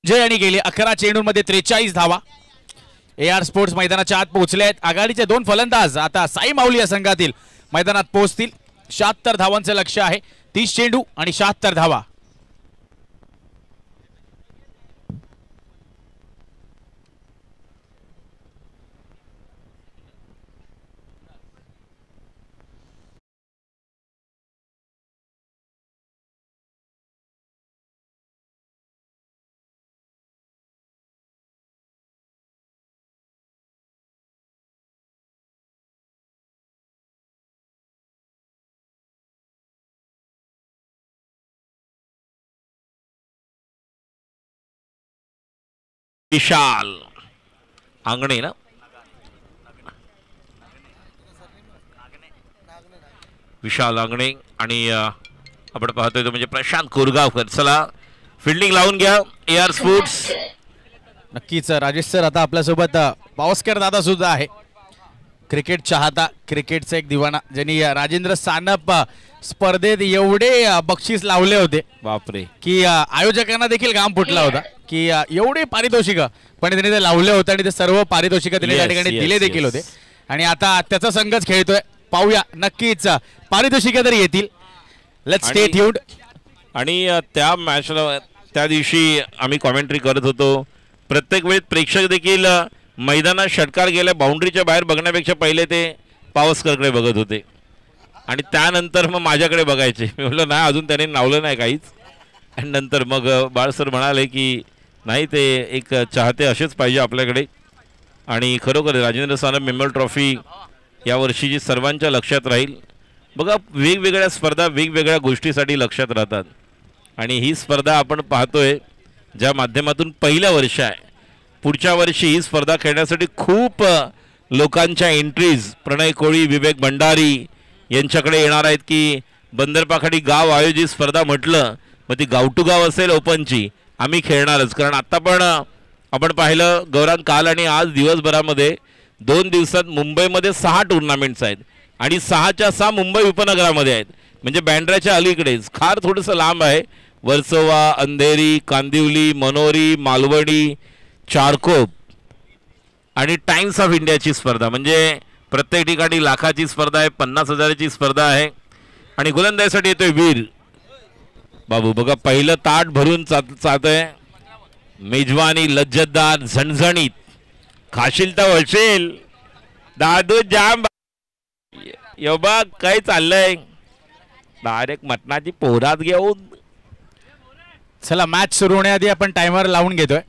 Speaker 2: जय आणि गेले 11 चेंडूंमध्ये 43 धावा. AR स्पोर्ट्स मैदानाच्या आत पोहोचले आहेत. आघाडीचे 2 फलंदाज आता साई माऊली या संघातील मैदानात पोहोचतील. 76 धावांचे लक्ष्य आहे. 30 चेंडू आणि 76 धावा.
Speaker 1: विशाल आंगणे ना विशाल आंगणे आणि आपण पाहतोय तो म्हणजे प्रशांत कोरगावकर. चला फिल्डिंग लावून घ्या AR स्पोर्ट्स.
Speaker 2: नक्कीच राजेश सर आता आपल्यासोबत पावसकर दादा सुद्धा आहे. क्रिकेट चाहता क्रिकेटचा एक दिवाना ज्यांनी राजेंद्र सानप स्पर्धेत एवढे बक्षीस लावले होते बापरे की आयोजकांना देखील घाम फुटला होता की एवढे पारितोषिक पण त्यांनी ते लावले होते आणि ते सर्व पारितोषिक त्यांनी त्या ठिकाणी दिले देखील होते. आणि आता त्याचा संघच खेळतोय. पाहूया नक्कीच पारितोषिके तरी येतील. Let's stay tuned.
Speaker 1: आणि त्या मॅचला त्या दिवशी आम्ही कॉमेंट्री करत होतो. प्रत्येक वेळेस प्रेक्षक देखील मैदानात षटकार गेल्या बाउंड्रीच्या बाहेर बघण्यापेक्षा पहिले ते पावसकरकडे बघत होते आणि त्यानंतर मग माझ्याकडे बघायचे. मी म्हटलं नाही अजून त्याने नावलं नाही काहीच. आणि नंतर मग बाळ सर म्हणाले की नाही ते एक चाहते असेच पाहिजे आपल्याकडे. आणि खरोखर राजेंद्र सानप मेमोरियल ट्रॉफी यावर्षीची सर्वांच्या लक्षात राहील. बघा वेगवेगळ्या स्पर्धा वेगवेगळ्या गोष्टीसाठी लक्षात राहतात आणि ही स्पर्धा आपण पाहतोय ज्या माध्यमातून पहिलं वर्ष आहे. पुढच्या वर्षी ही स्पर्धा खेळण्यासाठी खूप लोकांच्या एंट्रीज प्रणय कोळी विवेक भंडारी यांच्याकडे येणार आहेत की बंदरपाखाडी गाव आयोजित स्पर्धा म्हटलं मग ती गाव टू गाव असेल ओपनची आम्ही खेळणारच. कारण आत्ता पण आपण पाहिलं गौरांग काल आणि आज दिवसभरामध्ये 2 दिवसात मुंबईमध्ये 6 टुर्नामेंट्स आहेत आणि 6च्या 6 मुंबई उपनगरामध्ये आहेत. म्हणजे बँड्राच्या अलीकडेच फार थोडंसं लांब आहे. वर्सोवा अंधेरी कांदिवली मनोरी मालवणी चारकोप आणि टाइम्स ऑफ इंडियाची स्पर्धा म्हणजे प्रत्येक ठिकाणी लाखाची स्पर्धा आहे 50,000ची स्पर्धा आहे. आणि गोलंदाजीसाठी येतोय वीर बाबू. बघा पहिलं ताट भरून जात आहे. मेजवानी लज्जतदार झणझणीत खाशील तर वळशील दादू जाम. बघ काय चाललंय डायरेक्ट मटणाची पोरात घेऊन.
Speaker 2: चला मॅच सुरू होण्याआधी आपण टायमर लावून घेतोय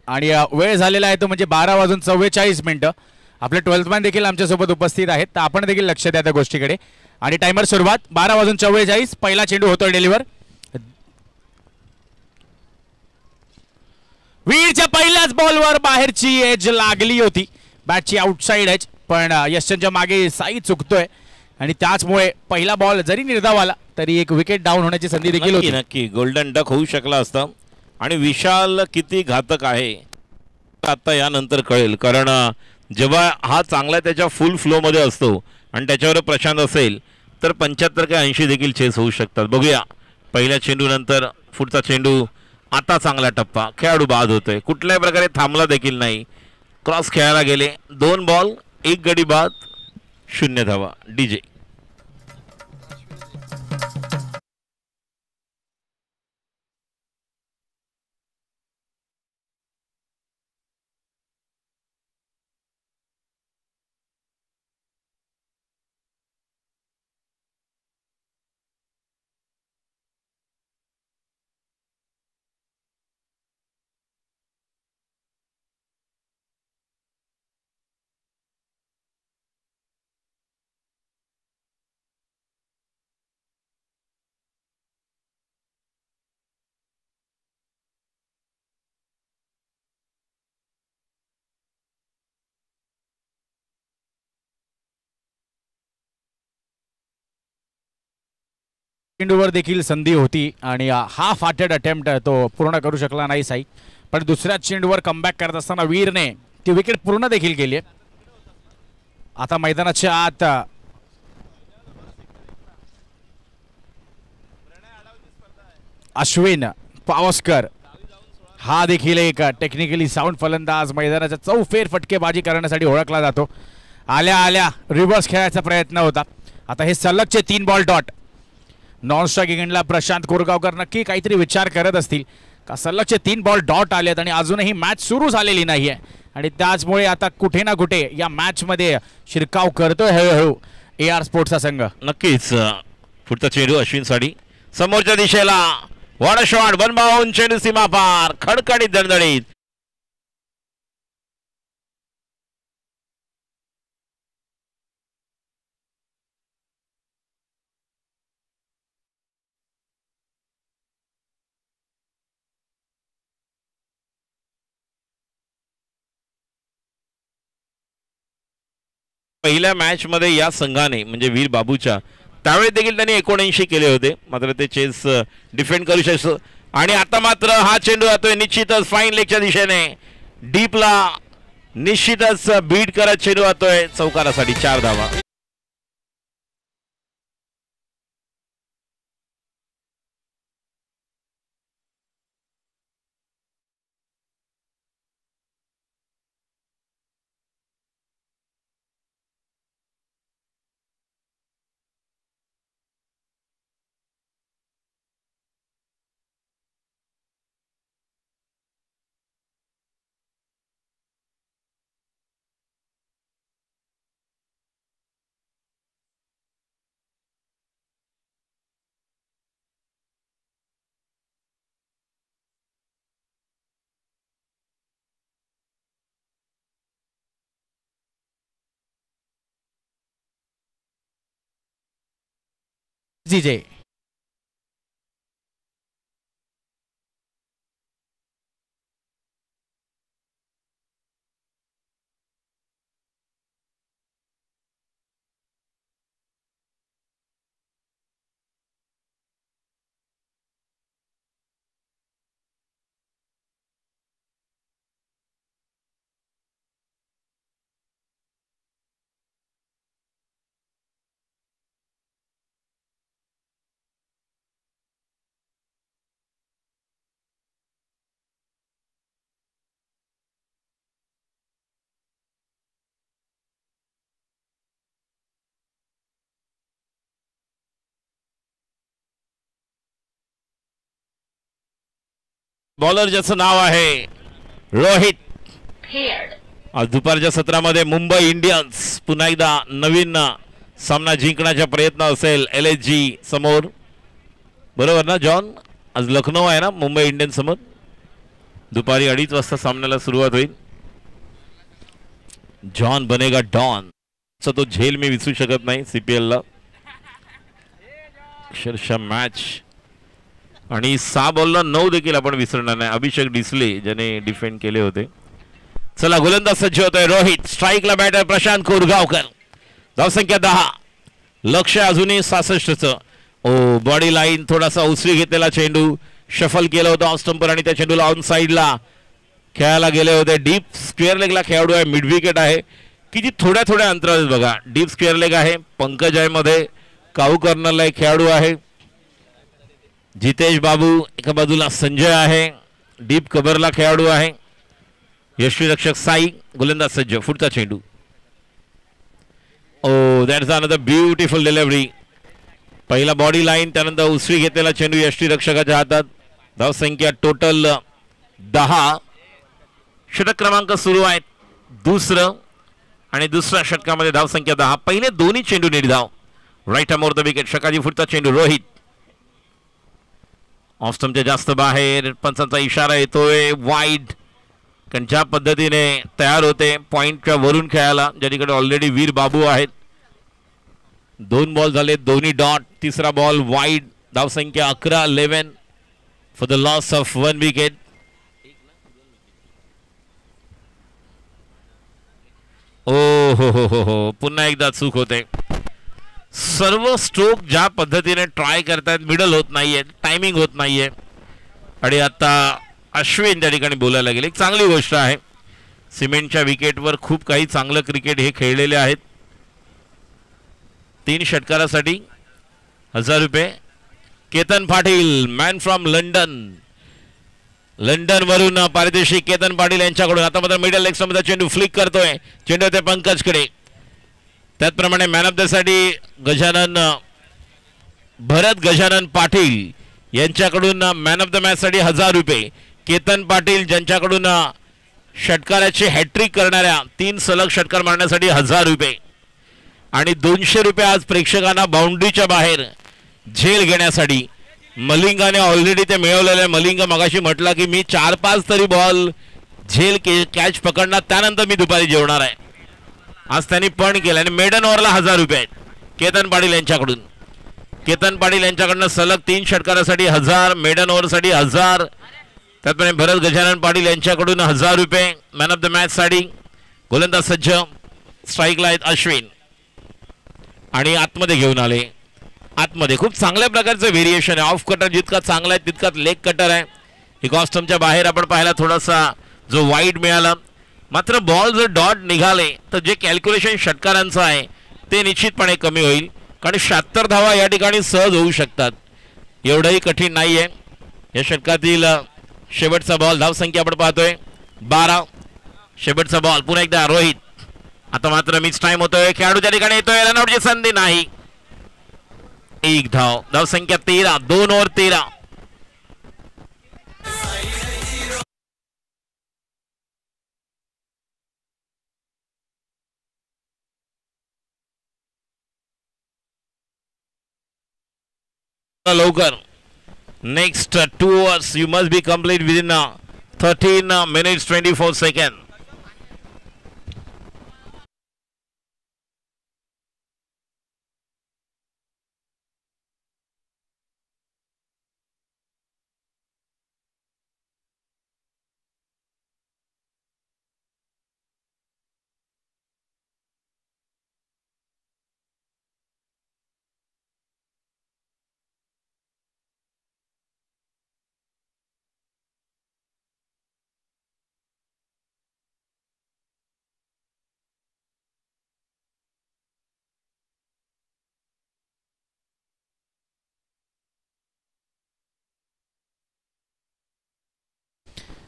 Speaker 2: आणि वेळ झालेला आहे तो म्हणजे 12:44. आपले 12th मॅन देखील आमच्यासोबत उपस्थित आहेत तर आपण देखील लक्ष द्या त्या गोष्टीकडे. आणि टायमर सुरुवात 12:44. पहिला चेंडू होतोय डेलिव्हर. वीरच्या पहिल्याच बॉलवर बाहेरची एज लागली होती बॅटची आउटसाइड एज पण यशच्या मागे साई चुकतोय आणि त्याचमुळे पहिला बॉल जरी निर्धाव आला तरी एक विकेट डाऊन होण्याची संधी देखील होती.
Speaker 1: नक्की गोल्डन डक होऊ शकला असता. आणि विशाल किती घातक आहे आता यानंतर कळेल. कारण जेव्हा हा चांगला त्याच्या फुल फ्लोमध्ये असतो आणि त्याच्यावर प्रशांत असेल तर 75 कि 80 देखील चेस होऊ शकतात. बघूया पहिल्या चेंडूनंतर पुढचा चेंडू. आता चांगला टप्पा खेळाडू बाद होतोय कुठल्याही प्रकारे थांबला देखील नाही. क्रॉस खेळायला गेले 2 बॉल 1 गडी बाद 0 धावा. डीजे
Speaker 2: चेंडूवर देखील संधी होती आणि हाफ हार्टेड अटेम्प्ट तो पूर्ण करू शकला नाही साई. पण दुसऱ्या चेंडूवर कमबॅक करत असताना वीरने ती विकेट पूर्ण देखील केली आहे. आता मैदानाच्या आत अश्विन पावसकर हा देखील एक टेक्निकली साऊंड फलंदाज मैदानाच्या चौफेर फटकेबाजी करण्यासाठी ओळखला जातो. आल्या आल्या रिव्हर्स खेळायचा प्रयत्न होता. आता हे सलगचे 3 बॉल डॉट. नॉन स्ट्राइक इंग्लंडला प्रशांत कोरगावकर नक्की काहीतरी विचार करत असतील का सलगचे 3 बॉल डॉट आलेत आणि अजूनही मॅच सुरू झालेली नाहीये आणि त्याचमुळे आता कुठे ना कुठे या मॅच मध्ये शिरकाव करतोय हळूहळू AR स्पोर्ट्सचा संघ.
Speaker 1: नक्कीच पुढचा चेंडू अश्विनसाठी समोरच्या दिशेला वॉट शॉट बनबावून चेंडू सीमा पार खडखडीत दणदणीत. पहिल्या मॅच मध्ये या संघाने म्हणजे वीर बाबूच्या त्यावेळी देखील त्यांनी 79 केले होते मात्र ते चेस डिफेंड करू शकतो. आणि आता मात्र हा चेंडू जातोय निश्चितच फाईन लेगच्या दिशेने डीपला निश्चितच बीट करत चेंडू जातोय चौकारासाठी 4 धावा.
Speaker 2: जीजे.
Speaker 1: बॉलर ज्याचं नाव आहे रोहित. आज दुपारच्या सत्रामध्ये मुंबई इंडियन्स पुन्हा एकदा नवीन सामना जिंकण्याचा प्रयत्न असेल LSG समोर. बरोबर ना जॉन? आज लखनौ आहे ना मुंबई इंडियन्स समोर. दुपारी 2:30 वाजता सामन्याला सुरुवात होईल. जॉन बनेगा डॉन तो झेल मी विसरू शकत नाही CPL ला. अक्षरशः मॅच आणि 6 बॉलला 9 देखील आपण विसरणार नाही. अभिषेक डिसले ज्याने डिफेंड केले होते. चला गोलंदाज सज्ज होतोय रोहित. स्ट्राईकला बॅटर प्रशांत कोरगावकर. धावसंख्या 10. लक्ष अजूनही 66चं. ओ बॉडी लाईन थोडासा उसरी घेतलेला चेंडू शफल केलं होतं ऑफ स्टंपर आणि त्या चेंडूला ऑन साईडला खेळायला गेले होते. डीप स्क्वेअर लेगला खेळाडू आहे. मिड विकेट आहे. किती थोड्या थोड्या अंतरावर बघा. डीप स्क्वेअर लेग आहे. पंकज आहे मध्ये. काऊ कर्नलला एक खेळाडू आहे. जितेश बाबू एका बाजूला संजय आहे. डीप कव्हरला खेळाडू आहे. यष्टीरक्षक साई. गोलंदाज सज्ज. पुढचा चेंडू. ओ दॅट्स अनदर ब्युटिफुल डिलिव्हरी. पहिला बॉडी लाईन त्यानंतर उसरी घेतलेला चेंडू यष्टीरक्षकाच्या हातात. धावसंख्या टोटल 10. षटक क्रमांक सुरू आहेत. दुसरं आणि दुसऱ्या षटकामध्ये धावसंख्या 10. पहिले दोन्ही चेंडू निर्धाव. Right arm over the wicket. षटकाची पुढचा चेंडू रोहित. ऑफ स्टंपच्या जास्त बाहेर. पंचांचा इशारा येतोय वाईड. कारण ज्या पद्धतीने तयार होते पॉइंटच्या वरून खेळायला ज्या ठिकाणी ऑलरेडी वीर बाबू आहेत. 2 बॉल झाले. दोन्ही डॉट. तिसरा बॉल वाईड. धावसंख्या 11 for the loss of 1 wicket. ओ हो पुन्हा एकदा चूक होते. सर्व स्ट्रोक ज्या पद्धतीने ट्राय करतायत मिडल होत नाहीये. टायमिंग होत नाहीये. आणि आता अश्विन त्या ठिकाणी बोलायला गेले. एक चांगली गोष्ट आहे. सिमेंटच्या विकेटवर खूप काही चांगलं क्रिकेट हे खेळलेले आहेत. 3 षटकारासाठी 1000 रुपये. Ketan Patil man from London वरून पारितोषिक केतन पाटील यांच्याकडून. आता मात्र मिडल लेग मध्ये चेंडू फ्लिक करतोय. चेंडू ते पंकजकडे. त्याचप्रमाणे मॅन ऑफ द साठी भरत गजानन पाटील यांच्याकडून मॅन ऑफ द मॅच साठी 1000 रुपये. केतन पाटील ज्यांच्याकडून षटकाराची हॅट्रिक करणाऱ्या 3 सलग षटकार मारण्यासाठी 1000 रुपये. आणि 200 रुपये आज प्रेक्षकांना बाउंड्रीच्या बाहेर झेल घेण्यासाठी. मलिंगाने ऑलरेडी ते मिळवलेले. मलिंग मगाशी म्हटला की मी 4-5 तरी बॉल झेल कॅच पकडणार त्यानंतर मी दुपारी जेवणार आहे. आज त्यांनी पण केलं आणि मेडन ओव्हरला 1000 रुपये आहेत केतन पाटील यांच्याकडून. केतन पाटील यांच्याकडनं सलग 3 षटकारासाठी 1000. मेडन ओव्हरसाठी 1000. त्याचप्रमाणे भरत गजानन पाटील यांच्याकडून 1000 रुपये मॅन ऑफ द मॅच साठी. गोलंदाज सज्ज. स्ट्राईकला आहेत अश्विन आणि आतमध्ये घेऊन आले. आतमध्ये खूप चांगल्या प्रकारचं व्हेरिएशन आहे. ऑफ कटर जितका चांगला आहे तितकाच लेग कटर आहे. एक ऑफ स्टंपच्या बाहेर आपण पाहिला थोडासा जो वाईड मिळाला. मात्र बॉल जर डॉट निघाले तर जे कॅल्क्युलेशन षटकारांचं आहे ते निश्चितपणे कमी होईल. कारण 76 धावा या ठिकाणी सहज होऊ शकतात. एवढंही कठीण नाही आहे. या षटकातील शेवटचा बॉल. धावसंख्या आपण पाहतोय 12. शेवटचा बॉल पुन्हा एकदा रोहित. आता मात्र मिस टाइम होतोय. खेळाडू त्या ठिकाणी येतोय. रनआउटची संधी नाही. 1 धाव. धावसंख्या 13. 2 ओव्हर 13. लवकर. Next 2 overs you must be complete within 13 minutes 24 seconds.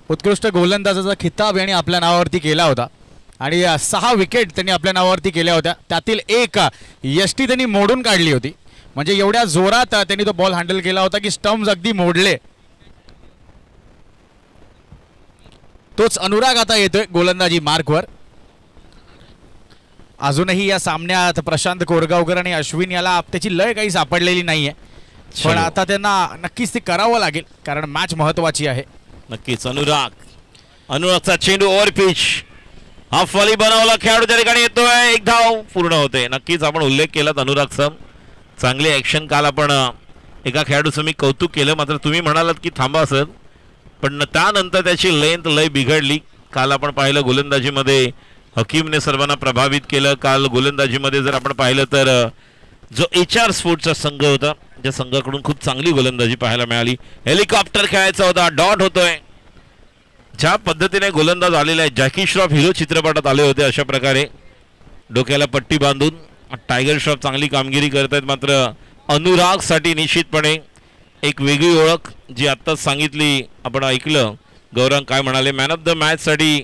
Speaker 2: उत्कृष्ट गोलंदाजाचा खिताब यांनी आपल्या नावावरती केला होता आणि 6 विकेट त्यांनी आपल्या नावावरती केल्या होत्या. त्यातील एक यष्टी त्यांनी मोडून काढली होती. म्हणजे एवढ्या जोरात त्यांनी तो बॉल हँडल केला होता की स्टम्प्स अगदी मोडले. तोच अनुराग आता येतोय गोलंदाजी मार्कवर. अजूनही या सामन्यात प्रशांत कोरगावकर आणि अश्विन याला त्याची लय काही सापडलेली नाहीये, पण आता त्यांना नक्कीच ते करावं लागेल कारण मॅच महत्वाची आहे.
Speaker 1: नक्कीच अनुरागचा चेंडू ओव्हर पिच, हाफ वॉली बनवला, खेळाडू त्या ठिकाणी येतोय, एक धाव पूर्ण होते. नक्कीच आपण उल्लेख केलात अनुरागचा, चांगली ॲक्शन. काल आपण एका खेळाडूचं मी कौतुक केलं, मात्र तुम्ही म्हणालात की थांबा सर, पण त्यानंतर त्याची लेंथ लय बिघडली. काल आपण पाहिलं गोलंदाजीमध्ये हकीमने सर्वांना प्रभावित केलं. काल गोलंदाजीमध्ये जर आपण पाहिलं तर जो HR स्पोर्ट्सचा संघ होता त्या संघाकडून खूप चांगली गोलंदाजी पाहायला मिळाली. हेलिकॉप्टर खेळायचा होता, डॉट होतोय. ज्या पद्धतीने गोलंदाज आलेले आहेत, जॅकी श्रॉफ हिरो चित्रपटात आले होते अशा प्रकारे डोक्याला पट्टी बांधून टायगर श्रॉफ चांगली कामगिरी करत आहेत. मात्र अनुरागसाठी निश्चितपणे एक वेगळी ओळख जी आत्ताच सांगितली, आपण ऐकलं गौरंग काय म्हणाले. मॅन ऑफ द मॅचसाठी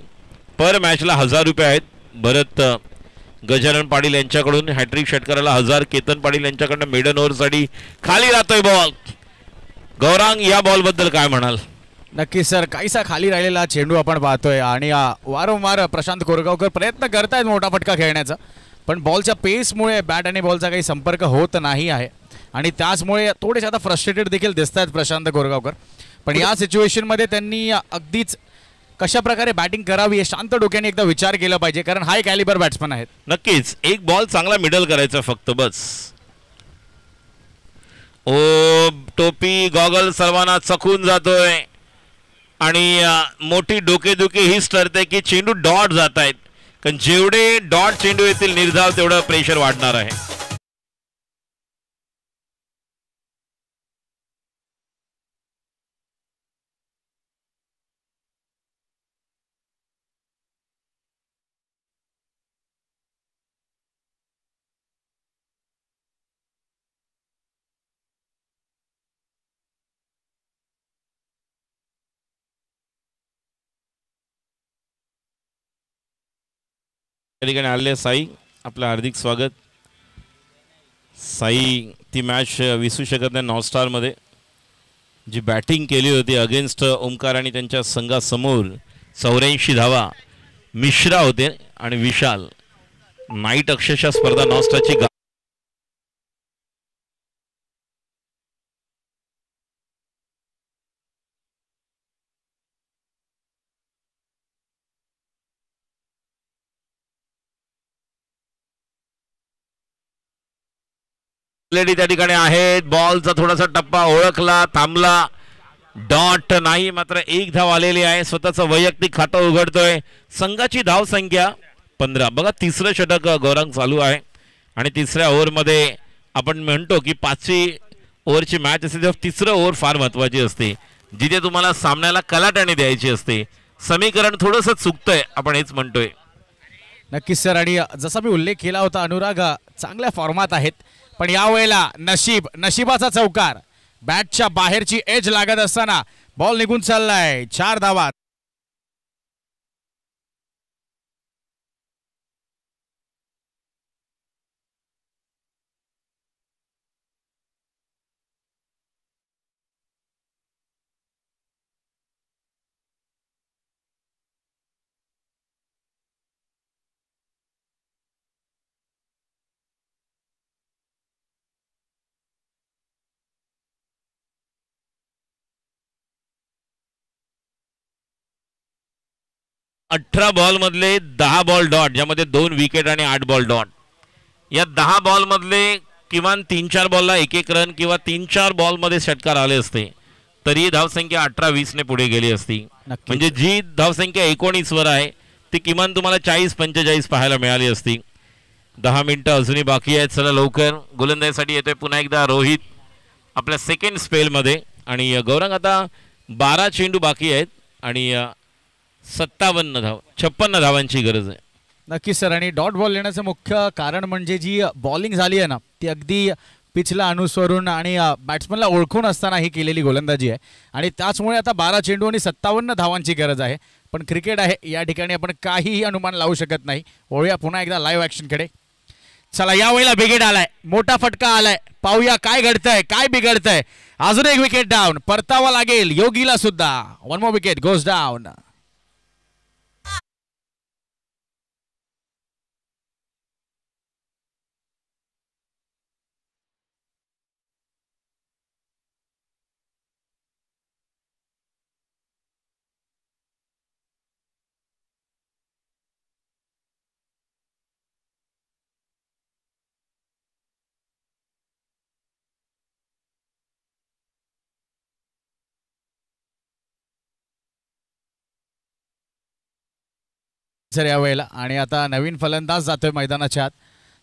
Speaker 1: पर मॅचला 1000 रुपये आहेत. भरत गजानन पाटील यांच्याकडून हॅट्रिक षटकाराला 1000, केतन पाटील यांच्याकडनं मेडन ओव्हरसाठी खाली राहतोय बॉल. गौरांग या बॉलबद्दल काय म्हणाल?
Speaker 2: नक्की सर, काहीसा खाली राहिलेला चेंडू आपण पाहतोय आणि वारंवार प्रशांत कोरगावकर प्रयत्न करतायत मोठा फटका खेळण्याचा, पण बॉलच्या पेसमुळे बॅट आणि बॉलचा काही संपर्क होत नाही आहे आणि त्याचमुळे थोडेसे आता फ्रस्ट्रेटेड देखील दिसत आहेत प्रशांत कोरगावकर. पण या सिच्युएशनमध्ये त्यांनी अगदीच कशा प्रकारे बॅटिंग करावी हे शांत डोक्याने एकदा विचार केला पाहिजे, कारण हाय कॅलिबर बॅट्समन आहेत.
Speaker 1: नक्कीच एक बॉल चांगला मिडल करायचा फक्त बस. ओ टोपी गॉगल सर्वांना चकून जातोय आणि मोठी डोकेदुखी हीच ठरते की चेंडू डॉट जात आहेत, कारण जेवढे डॉट चेंडू येतील निर्धाव तेवढं प्रेशर वाढणार आहे. त्या ठिकाणी आलेले साई, आपलं हार्दिक स्वागत. साई ती मॅच विसरू शकत नाही. नॉस्टारमध्ये जी बॅटिंग केली होती अगेन्स्ट ओमकार आणि त्यांच्या संघासमोर 84 धावा मिश्रा होते आणि विशाल. नाईट अक्षरशः स्पर्धा नॉस्टारची त्या ठिकाणी आहेत. बॉलचा थोडासा टप्पा ओळखला, थांबला, डॉट नाही, मात्र एक धाव आलेली आहे. स्वतःचं वैयक्तिक खातं उघडतोय. संघाची धाव संख्या 15. बघा तिसरं षटक गौरंग चालू आहे आणि तिसऱ्या ओव्हरमध्ये आपण म्हणतो की 5वी ओव्हरची मॅच असते तेव्हा तिसरं ओव्हर फार महत्वाची असते, जिथे तुम्हाला सामन्याला कलाटणी द्यायची असते. समीकरण थोडंसं चुकतंय, आपण हेच म्हणतोय.
Speaker 2: नक्कीच सर, आणि जसा मी उल्लेख केला होता अनुराग चांगल्या फॉर्मात आहेत, पण यावेळेला नशिबाचा चौकार, बॅटच्या बाहेरची एज लागत असताना बॉल निघून चाललाय. 4 धावा.
Speaker 1: अठरा बॉल मधले 10 बॉल डॉट, ज्यामध्ये 2 विकेट आणि 8 बॉल डॉट. या 10 बॉल मधले किमान 3-4 बॉलला 1-1 रन किंवा 3-4 बॉल मध्ये षटकार आले असते तरी धावसंख्या 18-20 ने पुढे गेली असती. म्हणजे जी धावसंख्या 19 वर आहे ती किमान तुम्हाला 40-45 पाहायला मिळाली असती. 10 मिनिटं अजूनही बाकी आहेत. चला लवकर गोलंदाजीसाठी येतोय पुन्हा एकदा रोहित आपल्या सेकंड स्पेल मध्ये. आणि गौरंग आता 12 चेंडू बाकी आहेत आणि 56 धावांची गरज आहे.
Speaker 2: नक्की सर, आणि डॉट बॉल येण्याचं मुख्य कारण म्हणजे जी बॉलिंग झाली आहे ना ती अगदी पिचला अनुसरून आणि बॅट्समनला ओळखून असताना ही केलेली गोलंदाजी आहे आणि त्याचमुळे आता 12 चेंडू आणि 57 धावांची गरज आहे. पण क्रिकेट आहे, या ठिकाणी आपण काहीही अनुमान लावू शकत नाही. वळूया पुन्हा एकदा लाईव्ह ॲक्शनकडे. चला यावेळेला विकेट आलाय, मोठा फटका आलाय, पाहूया काय घडतंय, काय बिघडतंय. अजून एक विकेट डाऊन, परतावा लागेल योगीला सुद्धा. One more wicket goes down. Sir यावेळेला आणि आता नवीन फलंदाज जातोय मैदानाच्या आत.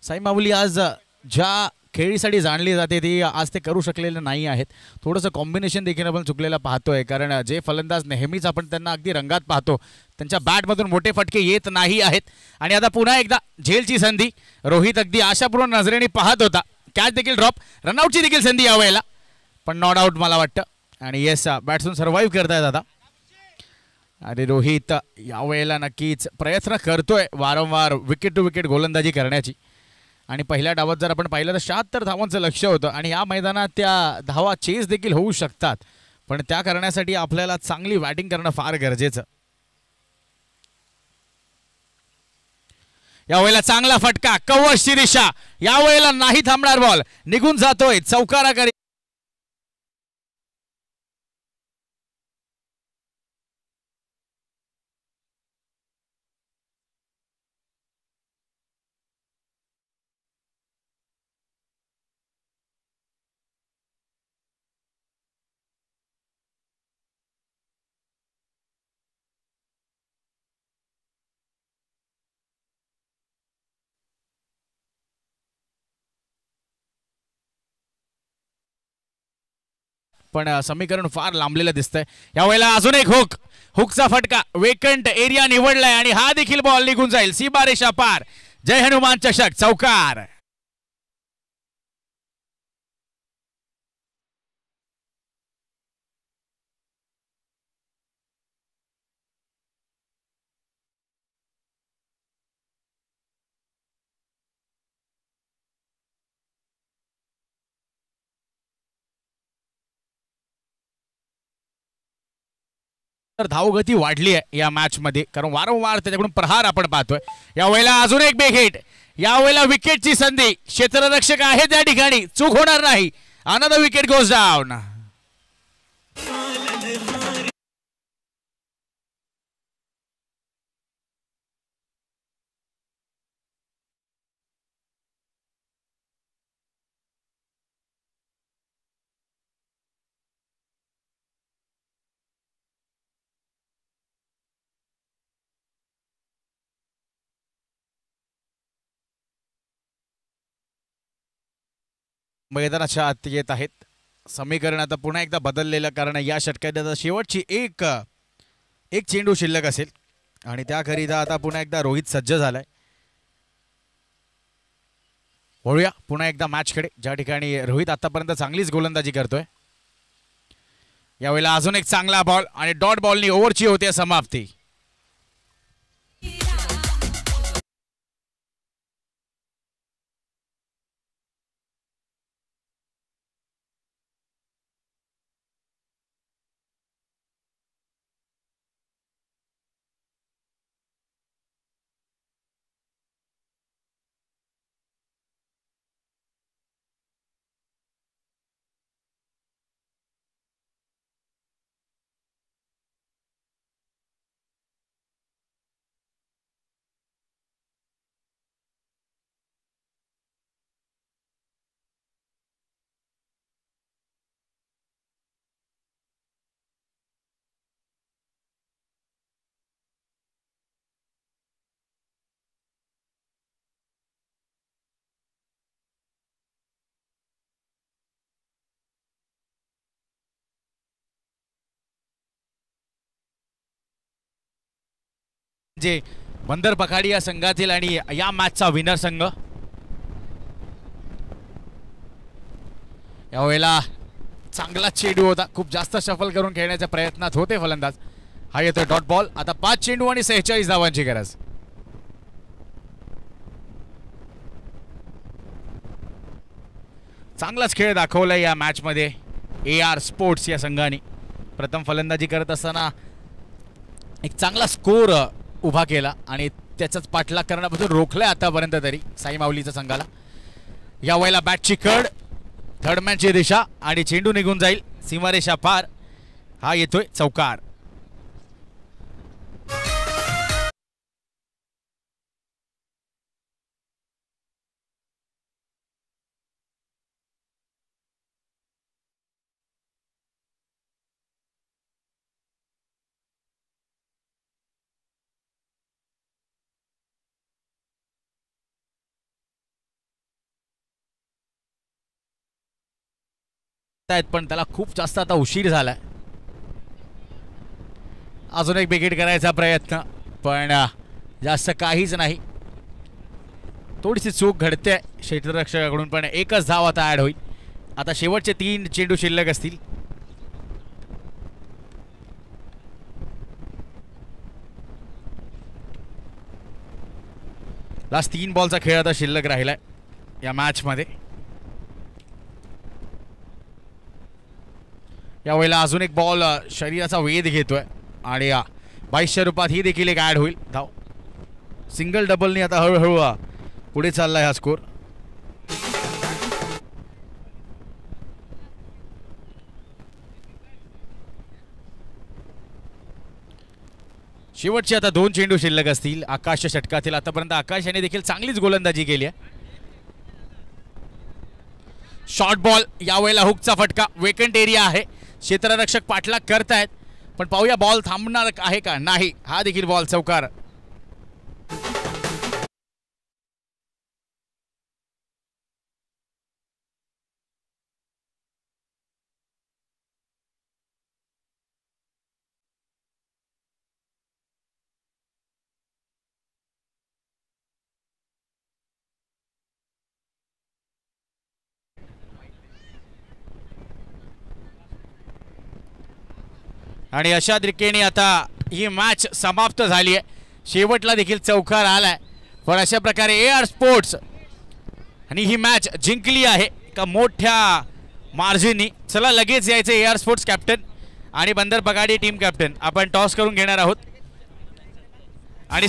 Speaker 2: साई माऊली आज ज्या खेळीसाठी जाणली जाते ती आज ते करू शकलेले नाही आहेत. थोडंसं कॉम्बिनेशन देखील आपण चुकलेलं पाहतोय, कारण जे फलंदाज नेहमीच आपण त्यांना अगदी रंगात पाहतो त्यांच्या बॅटमधून मोठे फटके येत नाही आहेत. आणि आता पुन्हा एकदा झेलची संधी. रोहित अगदी आशापूर्ण नजरेने पाहत होता. कॅच देखील ड्रॉप, रनआउटची देखील संधी यावेळेला, पण नॉट आउट मला वाटतं. आणि येस बॅट्समन सर्व्हाइव्ह करतायत आता. आणि रोहित यावेळेला नक्कीच प्रयत्न करतोय वारंवार विकेट टू विकेट गोलंदाजी करण्याची. आणि पहिल्या डावात जर आपण पाहिलं तर 76 धावांचं लक्ष होतं आणि या मैदानात त्या धावा चेस देखील होऊ शकतात, पण त्या करण्यासाठी आपल्याला चांगली बॅटिंग करणं फार गरजेचं. यावेळेला चांगला फटका, कव्हरची दिशा, यावेळेला नाही थांबणार, बॉल निघून जातोय चौकाराकडे. पण समीकरण फार लांबलेलं दिसतंय. यावेळेला अजून एक हुकचा फटका, वेकंट एरिया निवडलाय आणि हा देखील बॉल निघून जाईल सीमारेषा पार. जय हनुमान चषक, चौकार. तर धावगती वाढली आहे या मॅच मध्ये, कारण वारंवार त्याच्याकडून प्रहार आपण पाहतोय. यावेळेला अजून एक बेग हिट, यावेळेला विकेटची संधी, क्षेत्ररक्षक आहे त्या ठिकाणी, चूक होणार नाही. Another wicket goes down. मैदानाच्या आत येत आहेत. समीकरण आता पुन्हा एकदा बदललेलं, कारण या षटकात आता शेवटची एक चेंडू शिल्लक असेल आणि त्याकरिता आता पुन्हा एकदा रोहित सज्ज झालाय. वळूया पुन्हा एकदा मॅचकडे, ज्या ठिकाणी रोहित आतापर्यंत चांगलीच गोलंदाजी करतोय. यावेळेला अजून एक चांगला बॉल आणि डॉट बॉलनी ओव्हरची होते समाप्ती. जे बंदर पखाडी या संघातील आणि या मॅचचा विनर संघ. यावेळेला चांगला चेंडू होता, खूप जास्त शफल करून खेळण्याच्या प्रयत्नात होते फलंदाज. हा येतोय डॉट बॉल. आता 5 चेंडू आणि 46 धावांची गरज. चांगलाच खेळ दाखवलाय या मॅच मध्ये AR स्पोर्ट्स या संघाने. प्रथम फलंदाजी करत असताना एक चांगला स्कोर उभा केला आणि त्याचाच पाठलाग करण्यापासून रोखलाय आतापर्यंत तरी साई माऊलीच्या संघाला. या वेळेला बॅटची कड, थर्ड मॅनची दिशा आणि चेंडू निघून जाईल सीमारेषा पार. हा येतोय चौकार. पण त्याला खूप जास्त आता उशीर झालाय. अजून एक विकेट करायचा प्रयत्न, पण जास्त काहीच नाही. थोडीशी चूक घडते क्षेत्ररक्षकाकडून, पण एकच धाव आता ऍड होईल. आता शेवटचे 3 चेंडू शिल्लक असतील. लास्ट 3 बॉलचा खेळ आता शिल्लक राहिलाय या मॅच मध्ये. यावेळेला अजून एक बॉल शरीराचा वेध घेतोय आणि 2200 रुपयात ही देखील एक ऍड होईल धाव. सिंगल डबलनी आता हळूहळू पुढे चाललाय हा स्कोर. शेवटचे आता 2 चेंडू शिल्लक असतील आकाशच्या षटकातील. आतापर्यंत आकाश याने देखील चांगलीच गोलंदाजी केली आहे. शॉर्ट बॉल, यावेळेला हुकचा फटका. वेकंट एरिया आहे, क्षेत्ररक्षक पाठलाग करतायत, पण पाहूया बॉल थांबणार आहे का. नाही, हा देखील बॉल चौकार. आणि अशा तरीकेने आता ही मॅच समाप्त झाली आहे. शेवटला देखील चौकार आलाय, पण अशा प्रकारे AR स्पोर्ट्स आणि ही मॅच जिंकली आहे का मोठ्या मार्जिननी. चला लगेच यायचे AR स्पोर्ट्स कॅप्टन आणि बंदर पगाडी टीम कॅप्टन. आपण टॉस करून घेणार आहोत आणि